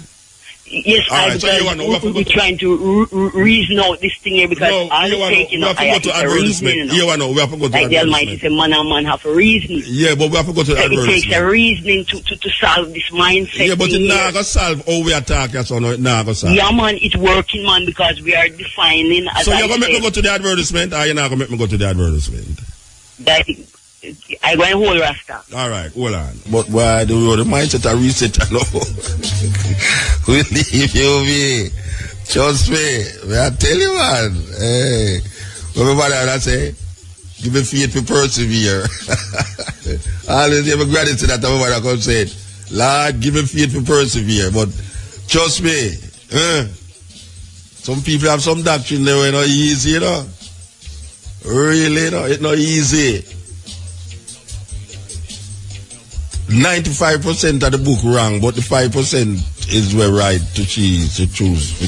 Yes, we're trying to reason out this thing here because all the taking we have to go to advertisement. We have to go to advertisement. Like the Almighty said, man and man have a reason. Yeah, but we have to go to advertisement. It takes a reasoning to solve this mindset. Yeah, but it's not going to solve how we attack, so no, it's not going to solve. Yeah, man, it's working, man, because we are defining. So you're going to make me go to the advertisement, or you're not going to make me go to the advertisement? I go and hold Rasta. All right, hold on. But why do the mindset a reset? No. We leave you me. Trust me. I tell you, man. Hey. Everybody I say, give me faith to persevere. Always give me gratitude that everybody come say, Lord, give me faith to persevere. But trust me, some people have some doctrine there, it's not easy, you know. Really, no, it's not easy. 95% of the book wrong, but the 5% is where right to choose to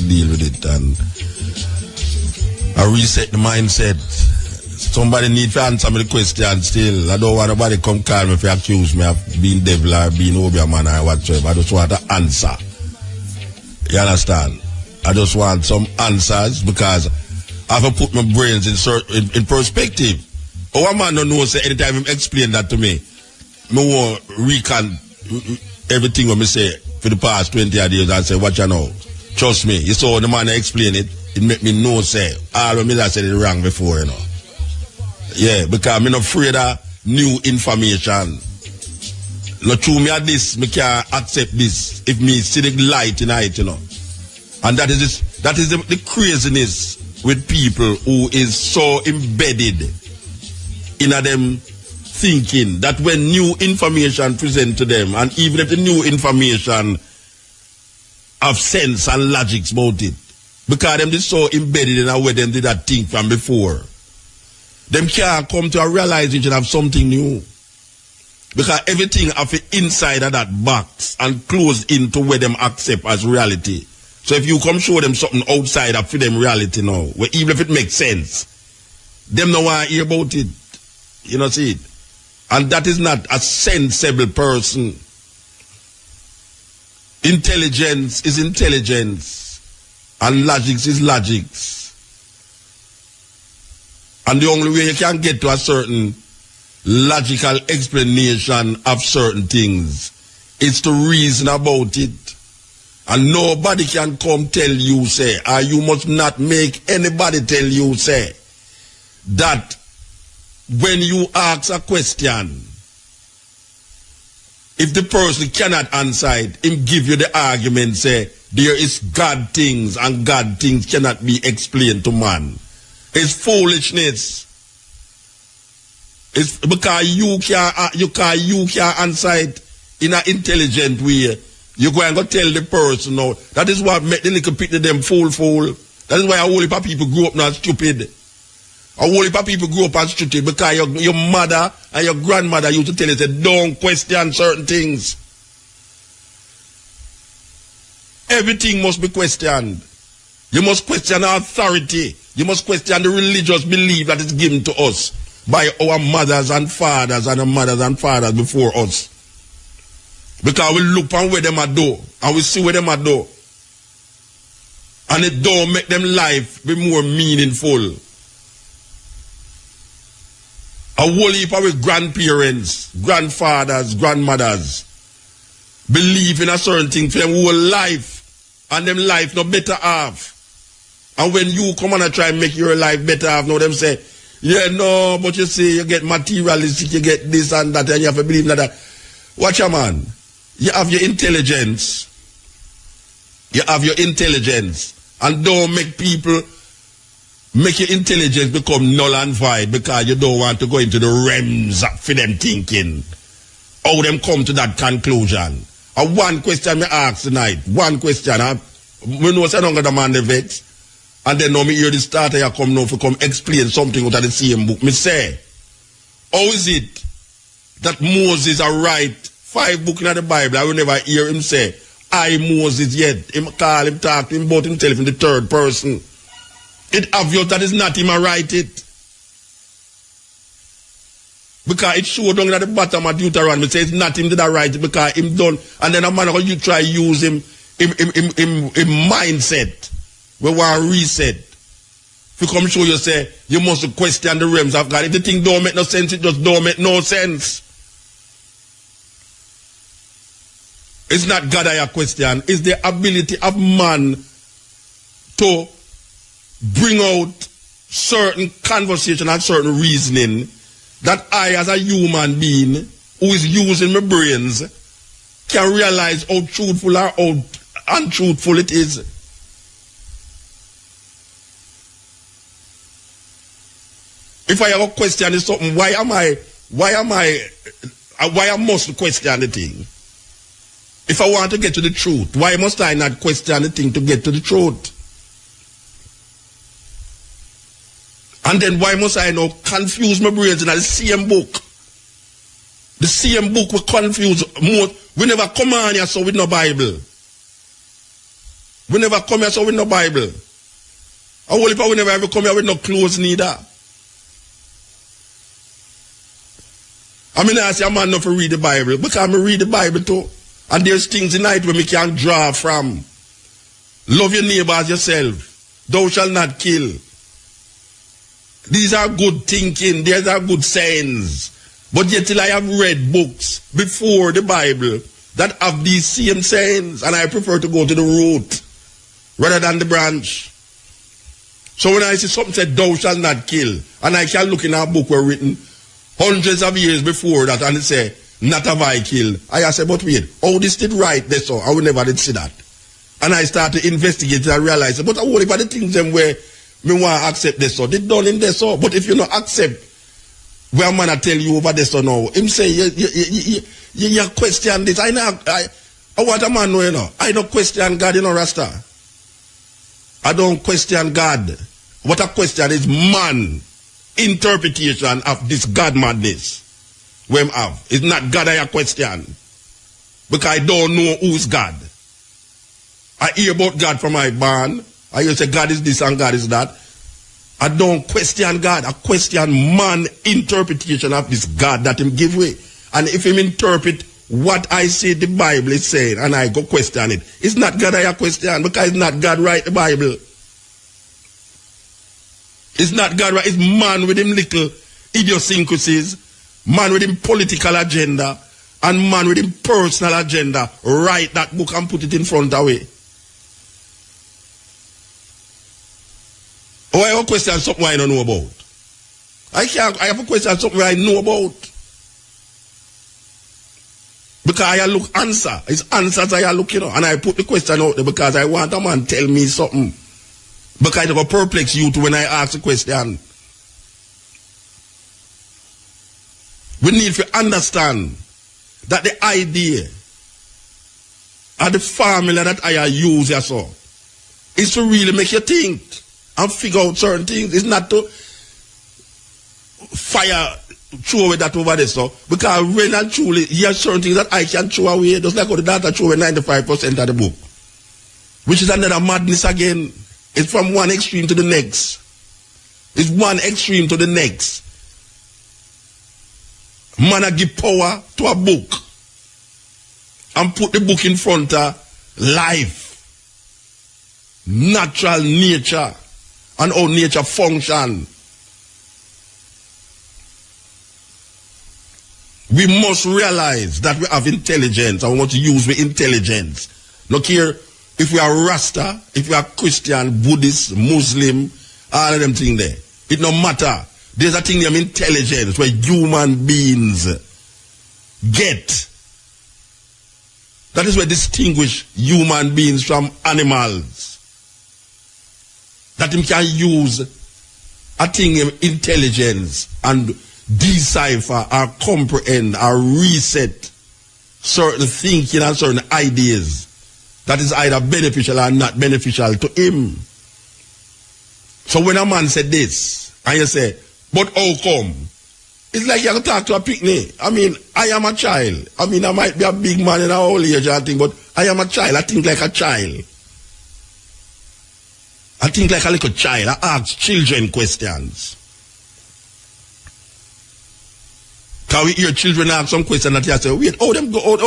deal with it, and I reset the mindset. Somebody need to answer me the question still. I don't want nobody come call me if you accuse me of being devil or being Obeah man or whatever. I just want an answer. You understand? I just want some answers because I have to put my brains in perspective. Our man don't know, say anytime him explain that to me, I want recount everything when I say for the past 20 years. I say, watch you know. Trust me. You saw the man explain it. It make me know, say, all of me that said it wrong before, you know. Yeah, because I'm not afraid of new information. Not true me at this, me can't accept this if me see the light in it, you know. And that is the craziness with people who is so embedded in them thinking that when new information present to them, and even if the new information have sense and logics about it, because them is so embedded in a way them did that thing from before, them can't come to a realization of something new. Because everything of the inside of that box and closed into where them accept as reality. So if you come show them something outside of them reality now, where even if it makes sense, them no want to hear about it. You know, see it? And that is not a sensible person. Intelligence is intelligence. And logics is logics. And the only way you can get to a certain logical explanation of certain things is to reason about it. And nobody can come tell you, say, or you must not make anybody tell you, say, that when you ask a question, if the person cannot answer it, him give you the argument, say, there is God things and God things cannot be explained to man. It's foolishness. It's because you can't answer it in an intelligent way. You go and go tell the person now. That is what make the little people them fool. That is why a whole heap of people grow up not stupid. A whole heap of people grow up as stupid because your mother and your grandmother used to tell you, say, don't question certain things. Everything must be questioned. You must question authority. You must question the religious belief that is given to us by our mothers and fathers and our mothers and fathers before us. Because we look on where them are do, and we see where them are do. And it don't make them life be more meaningful. A whole heap of grandparents, grandfathers, grandmothers believe in a certain thing for them whole life, and them life no better off. And when you come on and try and make your life better off, now them say, yeah, no, but you see, you get materialistic, you get this and that, and you have to believe in that. Watch a man. You have your intelligence. You have your intelligence. And don't make people make your intelligence become null and void because you don't want to go into the realms for them thinking. How them come to that conclusion. And one question me ask tonight. One question. We know say don't get the man the vex. And then now me hear the starter you come now to come explain something out of the same book. Me say, how is it that Moses are write 5 books in the Bible, I will never hear him say, I Moses yet. Him call him, talk to him about himself in the third person. It's obvious that it's not him I write it. Because it showed down at the bottom of Deuteronomy, say it's not him that I write it because him done. And then a man you try use him mindset. We want to reset. If you come show you say, you must question the realms of God. If the thing don't make no sense, it just don't make no sense. It's not God I question. It's the ability of man to bring out certain conversation and certain reasoning that I, as a human being who is using my brains, can realize how truthful or how untruthful it is. If I have a question is something, why I must question the thing? If I want to get to the truth, why must I not question the thing to get to the truth? And then why must I now confuse my brains in the same book? The same book will confuse more. We never come on here so with no Bible. We never come here so with no Bible. I will if we never ever come here with no clothes neither. I mean I say a man not to read the Bible because I read the Bible too. And there's things in it where we can draw from. Love your neighbor as yourself. Thou shalt not kill. These are good thinking. These are good sayings. But yet till I have read books before the Bible that have these same sayings, and I prefer to go to the root rather than the branch. So when I see something said, thou shalt not kill, and I can look in a book where written hundreds of years before that, and it say, not have I killed. I say, but wait, how this did right there so? I will never did see that. And I start to investigate and realize, but what about the things them where me want to accept this so? They done in this so. But if you not accept where man I tell you over this so now, him say, you question this. I want a man know, you know. I don't question God, you know, Rasta. I don't question God. What I question is man interpretation of this God madness. Where I have. It's not God I question. Because I don't know who's God. I hear about God from my barn. I hear say God is this and God is that. I don't question God. I question man interpretation of this God that him give way. And if him interpret what I say the Bible is saying and I go question it, it's not God I question because it's not God write the Bible. It's not God write. It's man with him little idiosyncrasies. Man with him political agenda and man with him personal agenda write that book and put it in front of me. Oh, I have a question something I don't know about. I have a question something I know about. Because I look answer. It's answers I look, you know. And I put the question out there because I want a man tell me something. Because it will perplex you too when I ask the question. We need to understand that the idea and the formula that I use here so is to really make you think and figure out certain things. It's not to fire throw away that over there so because when and truly there are certain things that I can throw away just like how the data throw away 95% of the book. Which is another madness again. It's from one extreme to the next. It's one extreme to the next. Man, I give power to a book and put the book in front of life, natural nature, and how nature function. We must realize that we have intelligence and we want to use the intelligence. Look here, if we are Rasta, if we are Christian, Buddhist, Muslim, all of them things there, it no matter. There's a thing named intelligence where human beings get. That is where distinguish human beings from animals. That him can use a thing named intelligence and decipher or comprehend or reset certain thinking and certain ideas that is either beneficial or not beneficial to him. So when a man said this, and you say, but how come? It's like you have to talk to a picnic. I mean, I am a child. I mean, I might be a big man in our old age and thing, but I am a child. I think like a child. I think like a little child. I ask children questions. Can we hear children ask some questions that you say, wait, how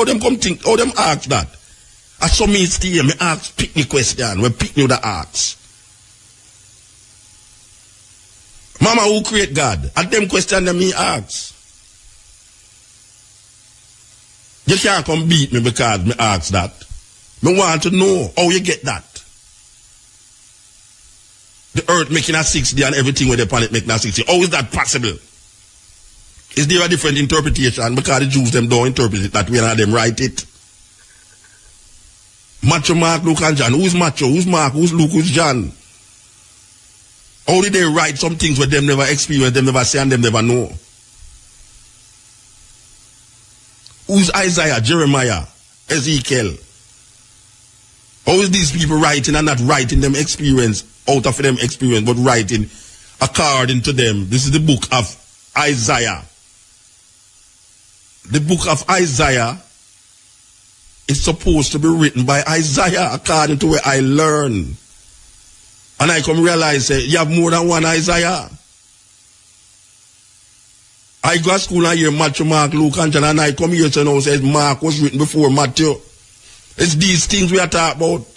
them come think, how them ask that? I saw me stay, me ask picnic question, when picnic that ask. Mama, who create God? At them question them me ask. You can't come beat me because me ask that. Me want to know how you get that. The earth making a 6D and everything with the planet making a 6D. How is that possible? Is there a different interpretation? Because the Jews them don't interpret it that way and them write it. Macho, Mark, Luke and John. Who's Macho? Who's Mark? Who's Luke? Who's John? How did they write some things where them never experience, them never say and them never know? Who's Isaiah, Jeremiah, Ezekiel? How is these people writing and not writing them experience out of them experience, but writing according to them? This is the book of Isaiah. The book of Isaiah is supposed to be written by Isaiah according to where I learn. And I come realize you have more than one Isaiah. I go to school and hear Matthew, Mark, Luke, and John, and I come here to know says Mark was written before Matthew. It's these things we are talking about.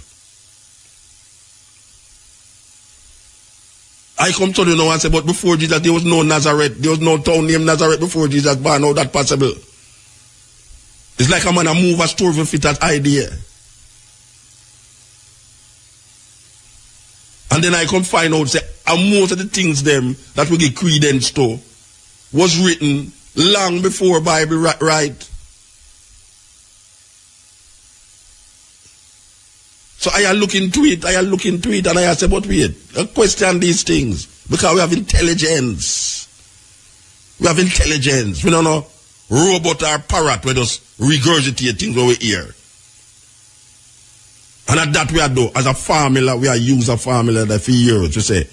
I come to you now and say, but before Jesus there was no Nazareth. There was no town named Nazareth before Jesus born. How that possible? It's like a man a move a story to fit that idea. And then I come find out, say, and most of the things them that we give credence to was written long before Bible right. So I look into it, and I say, but wait, I question these things. Because we have intelligence. We have intelligence. We don't know robot or parrot where just regurgitate things over here. And at that we are do, as a formula, we are use a formula that for years to say,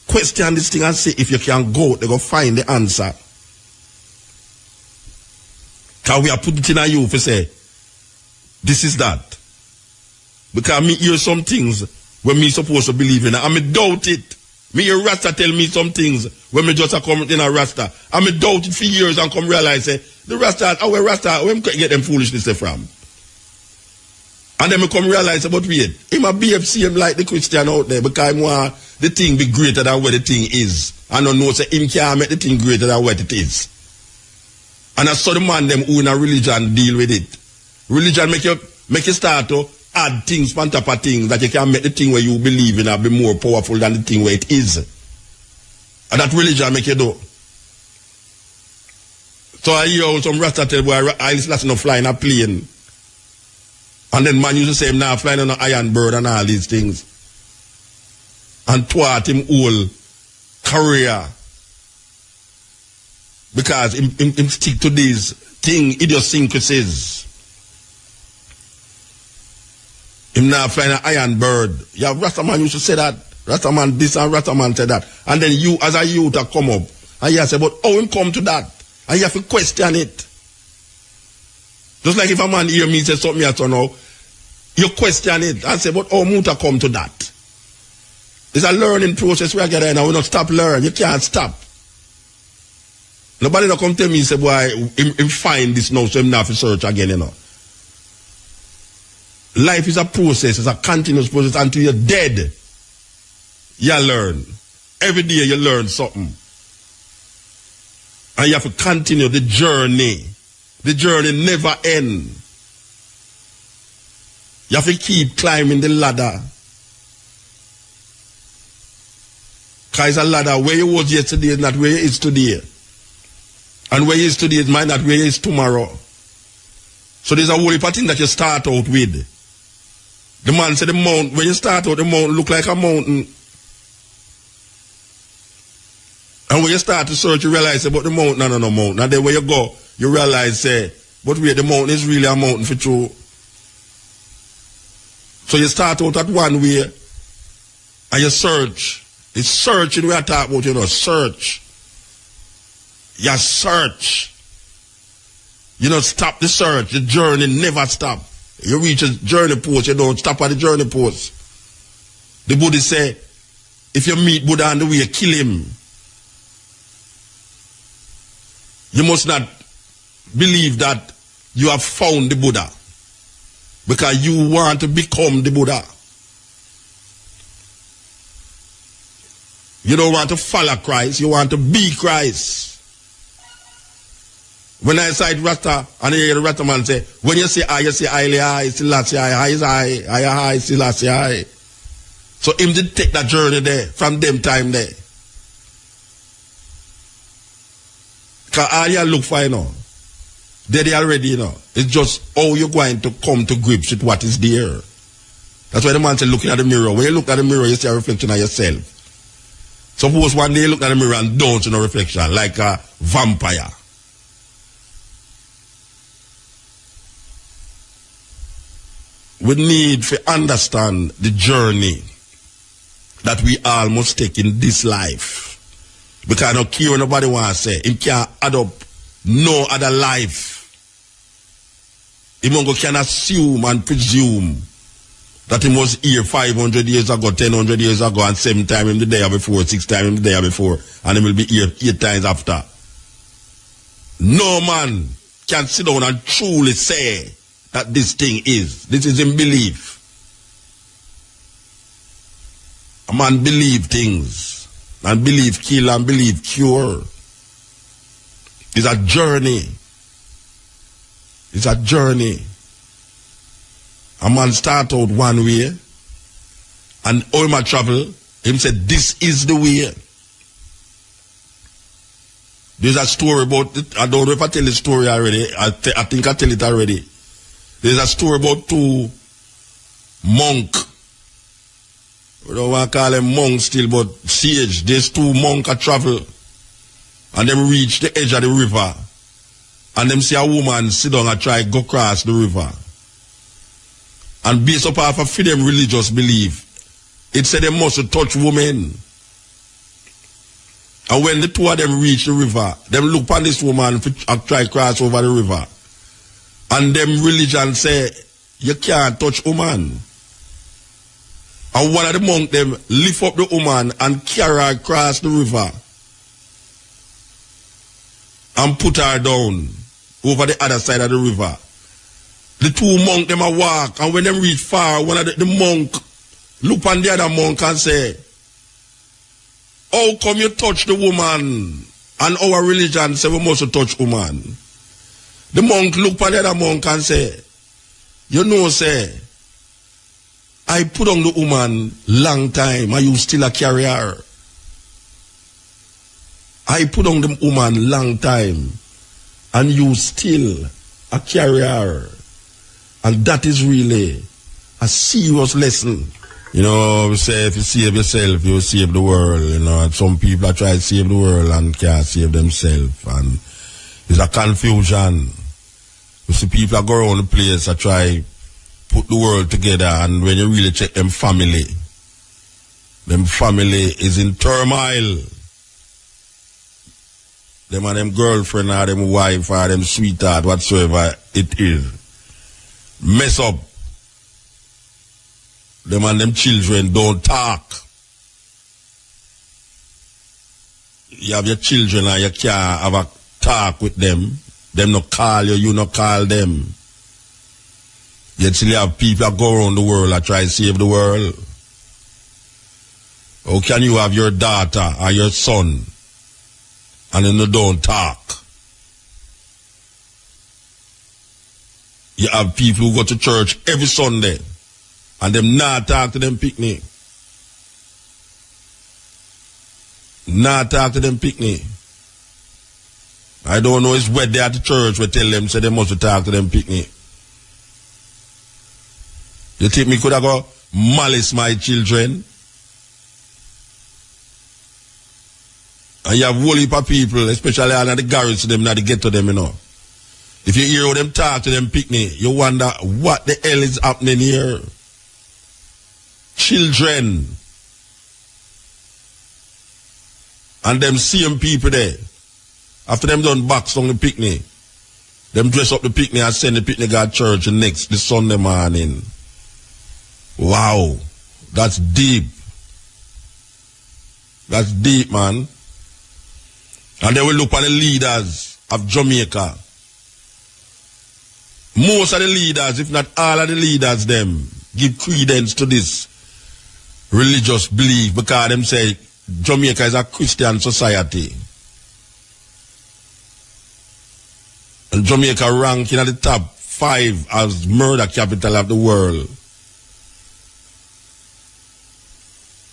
question this thing and see if you can go, they go find the answer. Because we are put it in a you to say, this is that. Because me hear some things when me supposed to believe in it, and me doubt it. Me hear Rasta tell me some things when me just come in a Rasta, and me doubt it for years and come realize, say, the Rasta, where me get them foolishness from? And then me come realize about wait, him a BFC him like the Christian out there because him want the thing be greater than what the thing is. And I know say him can't make the thing greater than what it is. And I saw the man them who in a religion deal with it. Religion make you start to add things on top of things that you can make the thing where you believe in and be more powerful than the thing where it is. And that religion make you do. So I hear some Rasta tell boy I listen to flying a plane. And then man used to say him now flying on an iron bird and all these things. And thwart him whole career. Because him stick to these idiosyncrasies. Him now flying an iron bird. Yeah, Rasta man used to say that. Rasta man this and Rasta man said that. And then you as a youth have come up. And you say, but how him come to that? And you have to question it. Just like if a man hear me say something else or no, you question it and say, but how Muta come to that? It's a learning process we are getting and we don't stop learning. You can't stop. Nobody don't come tell me say, boy, him find this now, so him not have to search again, you know. Life is a process, it's a continuous process until you're dead. You learn. Every day you learn something. And you have to continue the journey. The journey never ends. You have to keep climbing the ladder. Because it's a ladder. Where you was yesterday is not where you is today. And where you is today is might not where you is tomorrow. So there's a whole heap of things that you start out with. The man said the mountain, when you start out, the mountain look like a mountain. And when you start to search, you realize about the mountain, no mountain. And then when you go, you realize, but wait, the mountain is really a mountain for true. So you start out at one way, and you search. It's searching we are talking about, search. You search. You don't stop the search. The journey never stop. You reach a journey post, you don't stop at the journey post. The Buddhist say, if you meet Buddha on the way, kill him. You must not believe that you have found the Buddha because you want to become the Buddha. You don't want to follow Christ, you want to be Christ. When I cite Rasta, and I hear the Rasta man say, when you say I, Selassie, I, Selassie, I. So him did take that journey there, from them time there. Because all you look for, you know, they already, you know. It's just how you're going to come to grips with what is there. That's why the man said looking at the mirror. When you look at the mirror, you see a reflection of yourself. Suppose one day you look at the mirror and don't see no reflection, like a vampire. We need to understand the journey that we all must take in this life. Because I don't care what nobody wants to say. He can't add up no other life. He can assume and presume that he was here 500 years ago, 1,000 years ago, and 7 times in the day before, 6 times in the day before, and he will be here 8 times after. No man can sit down and truly say that this thing is. This is in belief. A man believe things. And believe kill and believe cure. It's a journey. It's a journey. A man start out one way. And all my travel, him said, this is the way. There's a story about it. I don't know if I tell the story already. I think I tell it already. There's a story about 2 monks. We don't want to call them monks still, but sage. There's 2 monks that travel. And them reach the edge of the river. And them see a woman sit down and try to go across the river. And based upon for them religious belief, it said they must touch women. And when the 2 of them reach the river, them look upon this woman and try to cross over the river. And them religion say, you can't touch woman. And one of the monks them lift up the woman and carry her across the river. And put her down over the other side of the river. The 2 monks them a walk, and when them reach far, one of the monk look on the other monk and say, how come you touch the woman? And our religion say we must touch woman. The monk look on the other monk and say, you know, say, I put on the woman long time, and you still a carry her. I put on the woman long time, and you still a carry her. And that is really a serious lesson. You know, we say if you save yourself, you will save the world. You know, and some people are trying to save the world and can't save themselves. And there's a confusion. You see people are going around the place and try put the world together, and when you really check them family is in turmoil. Them and them girlfriend or them wife or them sweetheart, whatsoever it is, mess up. Them and them children don't talk. You have your children and you can't have a talk with them. Them not call you, you not call them. Yet still have people that go around the world and try to save the world. How can you have your daughter or your son and then you don't talk? You have people who go to church every Sunday and them not talk to them picnic. Not talk to them picnic. I don't know, it's where they at the church we tell them, say they must talk to them picnic. You think me could have go malice my children? And you have whole heap of people, especially all of the garage to them, not to get to them, you know. If you hear how them talk to them picnic, you wonder what the hell is happening here. Children. And them same people there. After them done box on the picnic, them dress up the picnic and send the picnic at church the Sunday morning. Wow. That's deep. That's deep, man. And they will look at the leaders of Jamaica. Most of the leaders, if not all of the leaders, them give credence to this religious belief because them say Jamaica is a Christian society. And Jamaica ranking at the top 5 as murder capital of the world.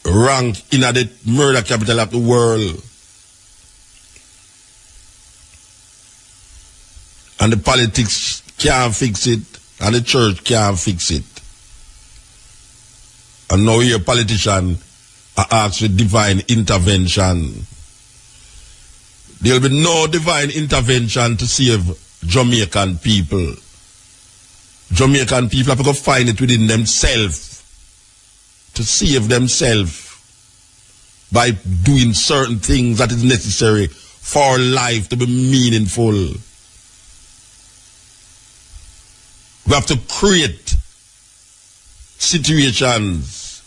Rank in at the murder capital of the world. And the politics can't fix it, and the church can't fix it. And now here politicians are asked for divine intervention. There will be no divine intervention to save Jamaican people. Jamaican people have to go find it within themselves to save themselves by doing certain things that is necessary for life to be meaningful. We have to create situations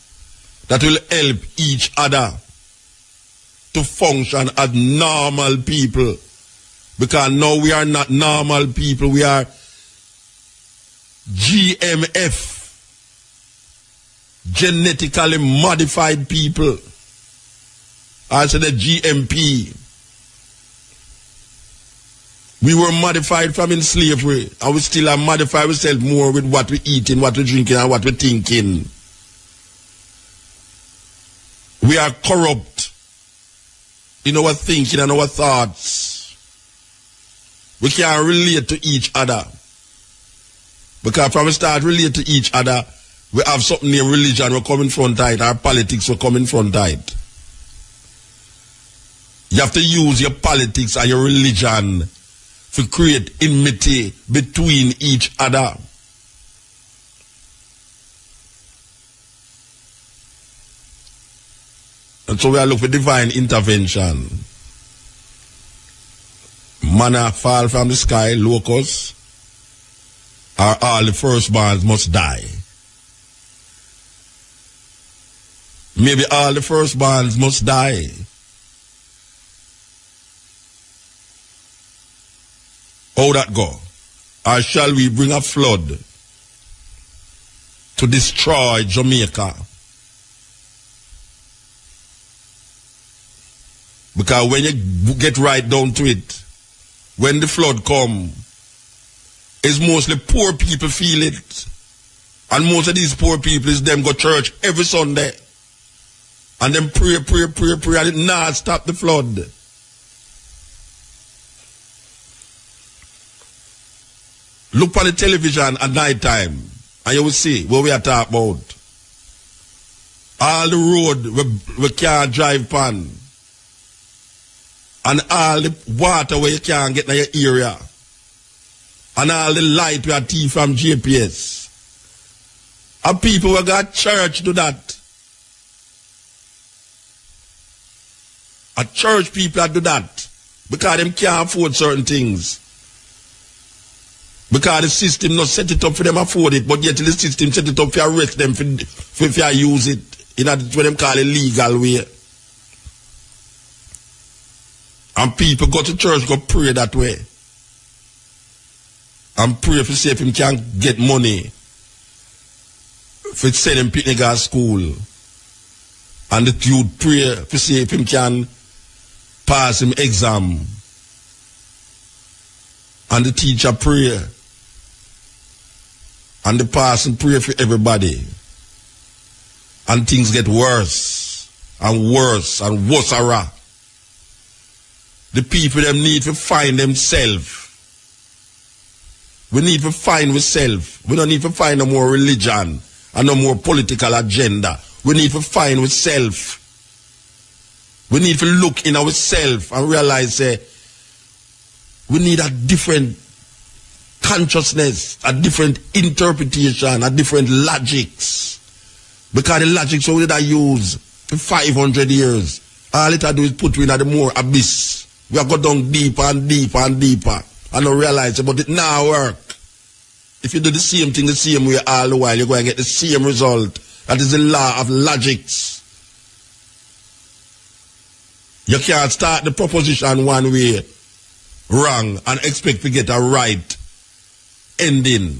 that will help each other to function as normal people. Because now we are not normal people, we are GMF, genetically modified people. I said the GMP. We were modified from in slavery, and we still are modify ourselves more with what we eating, what we drinking, and what we thinking. We are corrupt in our thinking and our thoughts. We can't relate to each other. Because when we start relate to each other, we have something named religion will come in front of it, our politics will come in front of it. You have to use your politics and your religion to create enmity between each other. And so we are looking for divine intervention. Manna fall from the sky, locusts, or all the firstborns must die. Maybe all the firstborns must die. How that go? Or shall we bring a flood to destroy Jamaica? Because when you get right down to it, when the flood come, it's mostly poor people feel it. And most of these poor people is them go church every Sunday. And them pray, and it not stop the flood. Look on the television at night time, and you will see what we are talking about. All the road we can't drive on, and all the water where you can't get in your area, and all the light we are taking from GPS. And people who got church do that. And church people do that because them can't afford certain things. Because the system not set it up for them afford it, but yet the system set it up for arrest them for use it in what them call a legal way. And people go to church, go pray that way. And pray for see if him can get money for send him picnic at school. And the youth pray for see if him can pass him exam. And the teacher pray. And the pastor pray for everybody. And things get worse and worse and worse. The people them need to find themselves. We need to find ourselves. We don't need to find no more religion and no more political agenda. We need to find ourselves. We need to look in ourselves and realize we need a different consciousness, a different interpretation, a different logics. Because the logics we did use for 500 years, all it do is put you in the more abyss We have got down deeper and deeper and deeper. And I realize it, but it now work. If you do the same thing the same way all the while, you're going to get the same result. That is the law of logics. You can't start the proposition one way wrong and expect to get a right ending.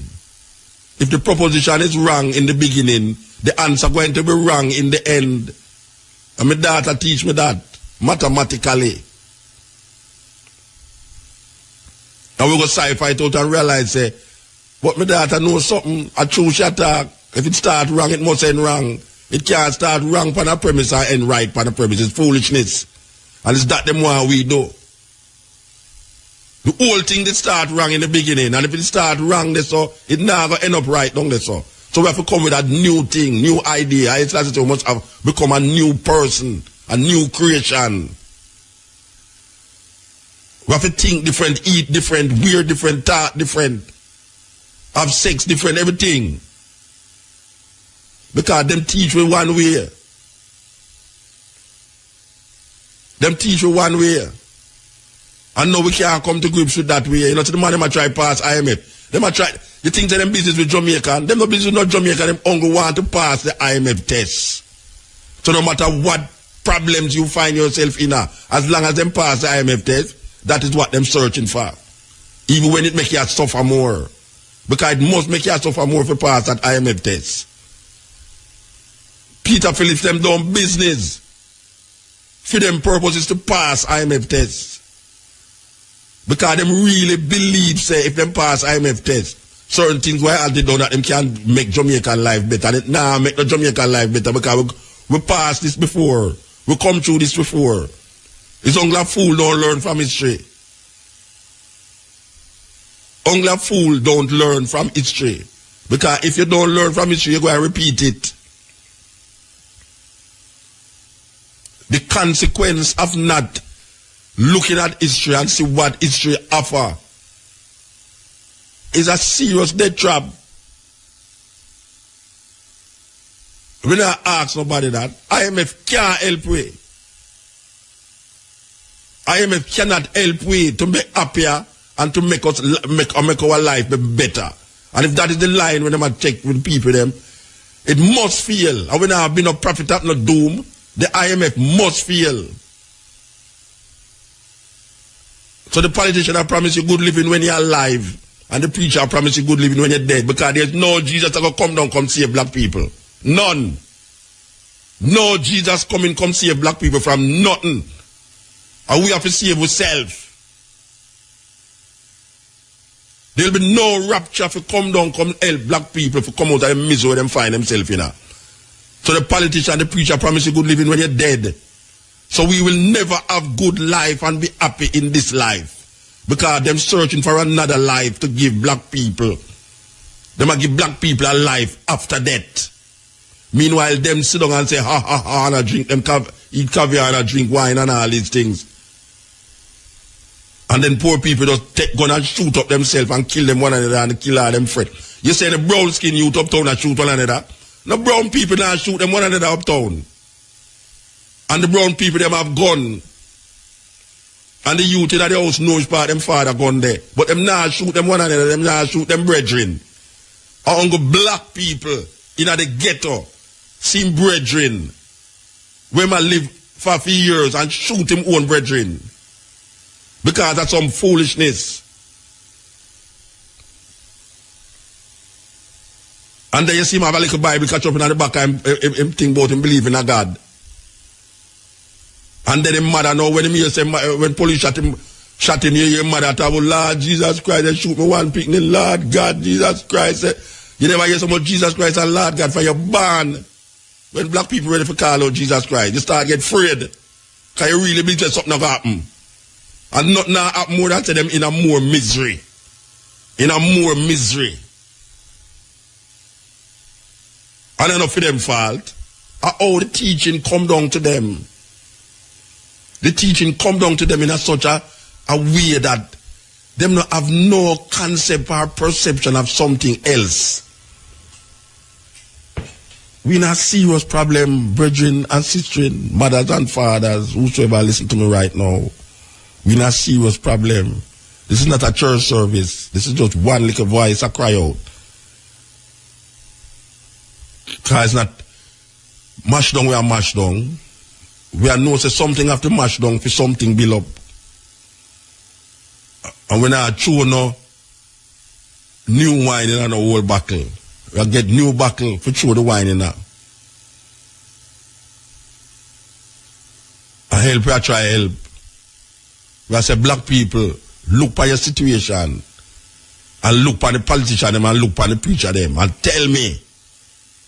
If the proposition is wrong in the beginning, the answer going to be wrong in the end. And my daughter teach me that mathematically. And we go sci-fi it out and realize, say, but my daughter knows something, a true shot talk. If it start wrong, it must end wrong. It can't start wrong on a premise and end right on a premise. It's foolishness. And it's that the more we do. The whole thing that start wrong in the beginning. And if it start wrong, so it never end up right, don't they, so? So we have to come with a new thing, new idea. It's like we must have become a new person, a new creation. We have to think different, eat different, wear different, talk different, have sex different, everything. Because them teach me one way. Them teach me one way. And now we can't come to grips with that way. You know, to the man them a try pass IMF. Them a try, you think that them business with Jamaica, them no business with Jamaica, them only want to pass the IMF test. So no matter what problems you find yourself in, as long as them pass the IMF test, that is what them searching for. Even when it make you suffer more. Because it must make you suffer more if you pass that IMF test. Peter Phillips, them done business. For them purpose is to pass IMF tests. Because them really believe, say, if them pass IMF test, certain things why they done that them can make Jamaican life better. And it now make the Jamaican life better because we passed this before. We come through this before. It's only a fool don't learn from history. Only a fool don't learn from history. Because if you don't learn from history, you're going to repeat it. The consequence of not looking at history and see what history offer is a serious death trap. We not ask nobody that. IMF can't help we. IMF cannot help we to make happier and to make us make our life be better. And if that is the line when them check with people them, it must fail. And when there have been no profit and no doom, the IMF must fail. So the politician I promise you good living when you're alive, and the preacher I promise you good living when you're dead, because there's no Jesus that will come down come save black people. None. No Jesus come save black people from nothing. And we have to save ourselves. There'll be no rapture to come down, come help black people to come out of the misery them find themselves in. So the politician, the preacher promise you good living when you're dead. So we will never have good life and be happy in this life. Because them searching for another life to give black people. They might give black people a life after death. Meanwhile, them sit down and say, ha ha ha, and drink them eat caviar and drink wine and all these things. And then poor people just take gun and shoot up themselves and kill them one another and kill all them friends. You say the brown skin youth uptown and shoot one another. No brown people now shoot them one another uptown. And the brown people them have gun. And the youth in the house knows part them father gun there. But them now shoot them one another, them now shoot them brethren. And black people in the ghetto see brethren where man live for a few years and shoot him own brethren. Because that's some foolishness. And then you see him have a little Bible catch up in the back and him think about him believing in God. And then him mother now when him hear say when police shot him your mother talk about Lord Jesus Christ, they shoot me one picnic, Lord God, Jesus Christ. You never hear so much Jesus Christ and Lord God for your barn. When black people ready for call out Jesus Christ, you start get afraid. Because you really believe that something will happen. And nothing happen more than to them in a more misery. In a more misery. And enough for them fault. How the teaching come down to them. The teaching come down to them in such a way that them not have no concept or perception of something else. We in a serious problem, brethren and sisters, mothers and fathers, whosoever listen to me right now. We in a serious problem. This is not a church service. This is just one little voice a cry out. Because it's not mash down, we are mash down. We are know say something have to mash down for something build up. And when I chew no new wine in an old buckle. We get new buckle for chew the wine in now. I help, I try help. We say black people, look for your situation and look for the politician them and look for the preacher them and tell me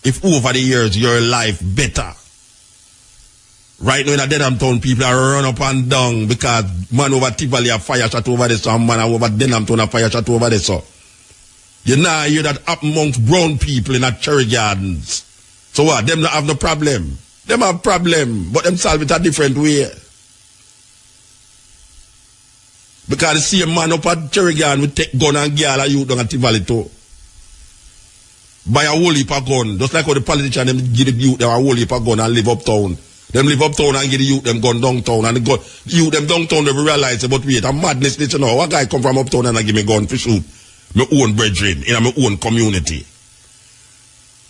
if over the years your life better. Right now in a Denham Town, people are run up and down because man over Tivoli a fire shot over there, so man over Denham Town a fire shot over there. So you now hear that up amongst brown people in a cherry gardens. So what? Them not have no problem. Them have problem, but them solve it a different way. Because the same man up at cherry garden will take gun and girl and youth down at Tivoli too. Buy a whole heap of gun. Just like how the politicians them give the youth them a whole heap of gun and live uptown. Them live uptown and give the youth them gun downtown. And the youth them downtown they realize but wait, a madness this you know. What guy come from uptown and I give me gun for shoot my own brethren in my own community.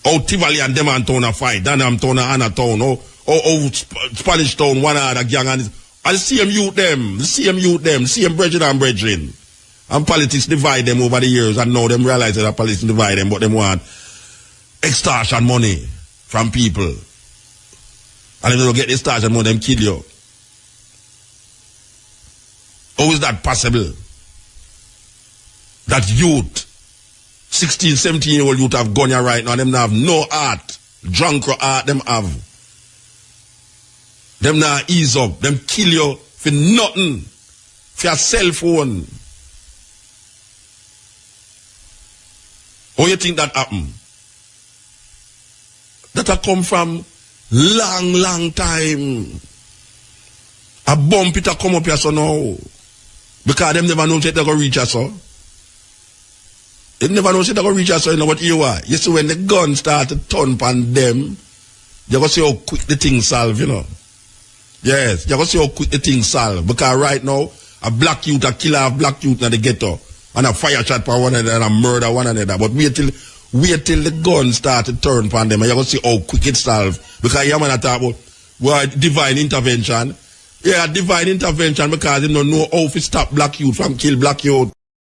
Oh Tivoli and them and town a fight, Denham Town and Anna Town, oh Spanish Town, one other gang and the same youth them, same brethren and brethren. And politics divide them over the years and now them realize that politics divide them, but them want extortion money from people. And if they don't get extortion money, them kill you. How is that possible? That youth, 16, 17-year-old youth have gone here right now, them have no heart. Drunk heart, them have. Them now ease up. Them kill you for nothing. For your cell phone. How you think that happened? That have come from long time. A bump it a come up here so now. Because them never know that they go reach us so. They never know that they go reach us so, you know what you are. You see when the gun start to turn upon them, you go see how quick the thing solve, you know. Yes, you go see how quick the thing solve. Because right now, a black youth, a killer of black youth in the ghetto, and a fire shot for one another and a murder one another. But wait till the gun start to turn upon them and you're going to see how quick it solve. Because you're going to talk about well, divine intervention. Yeah, divine intervention because they don't know how to stop black youth from kill black youth.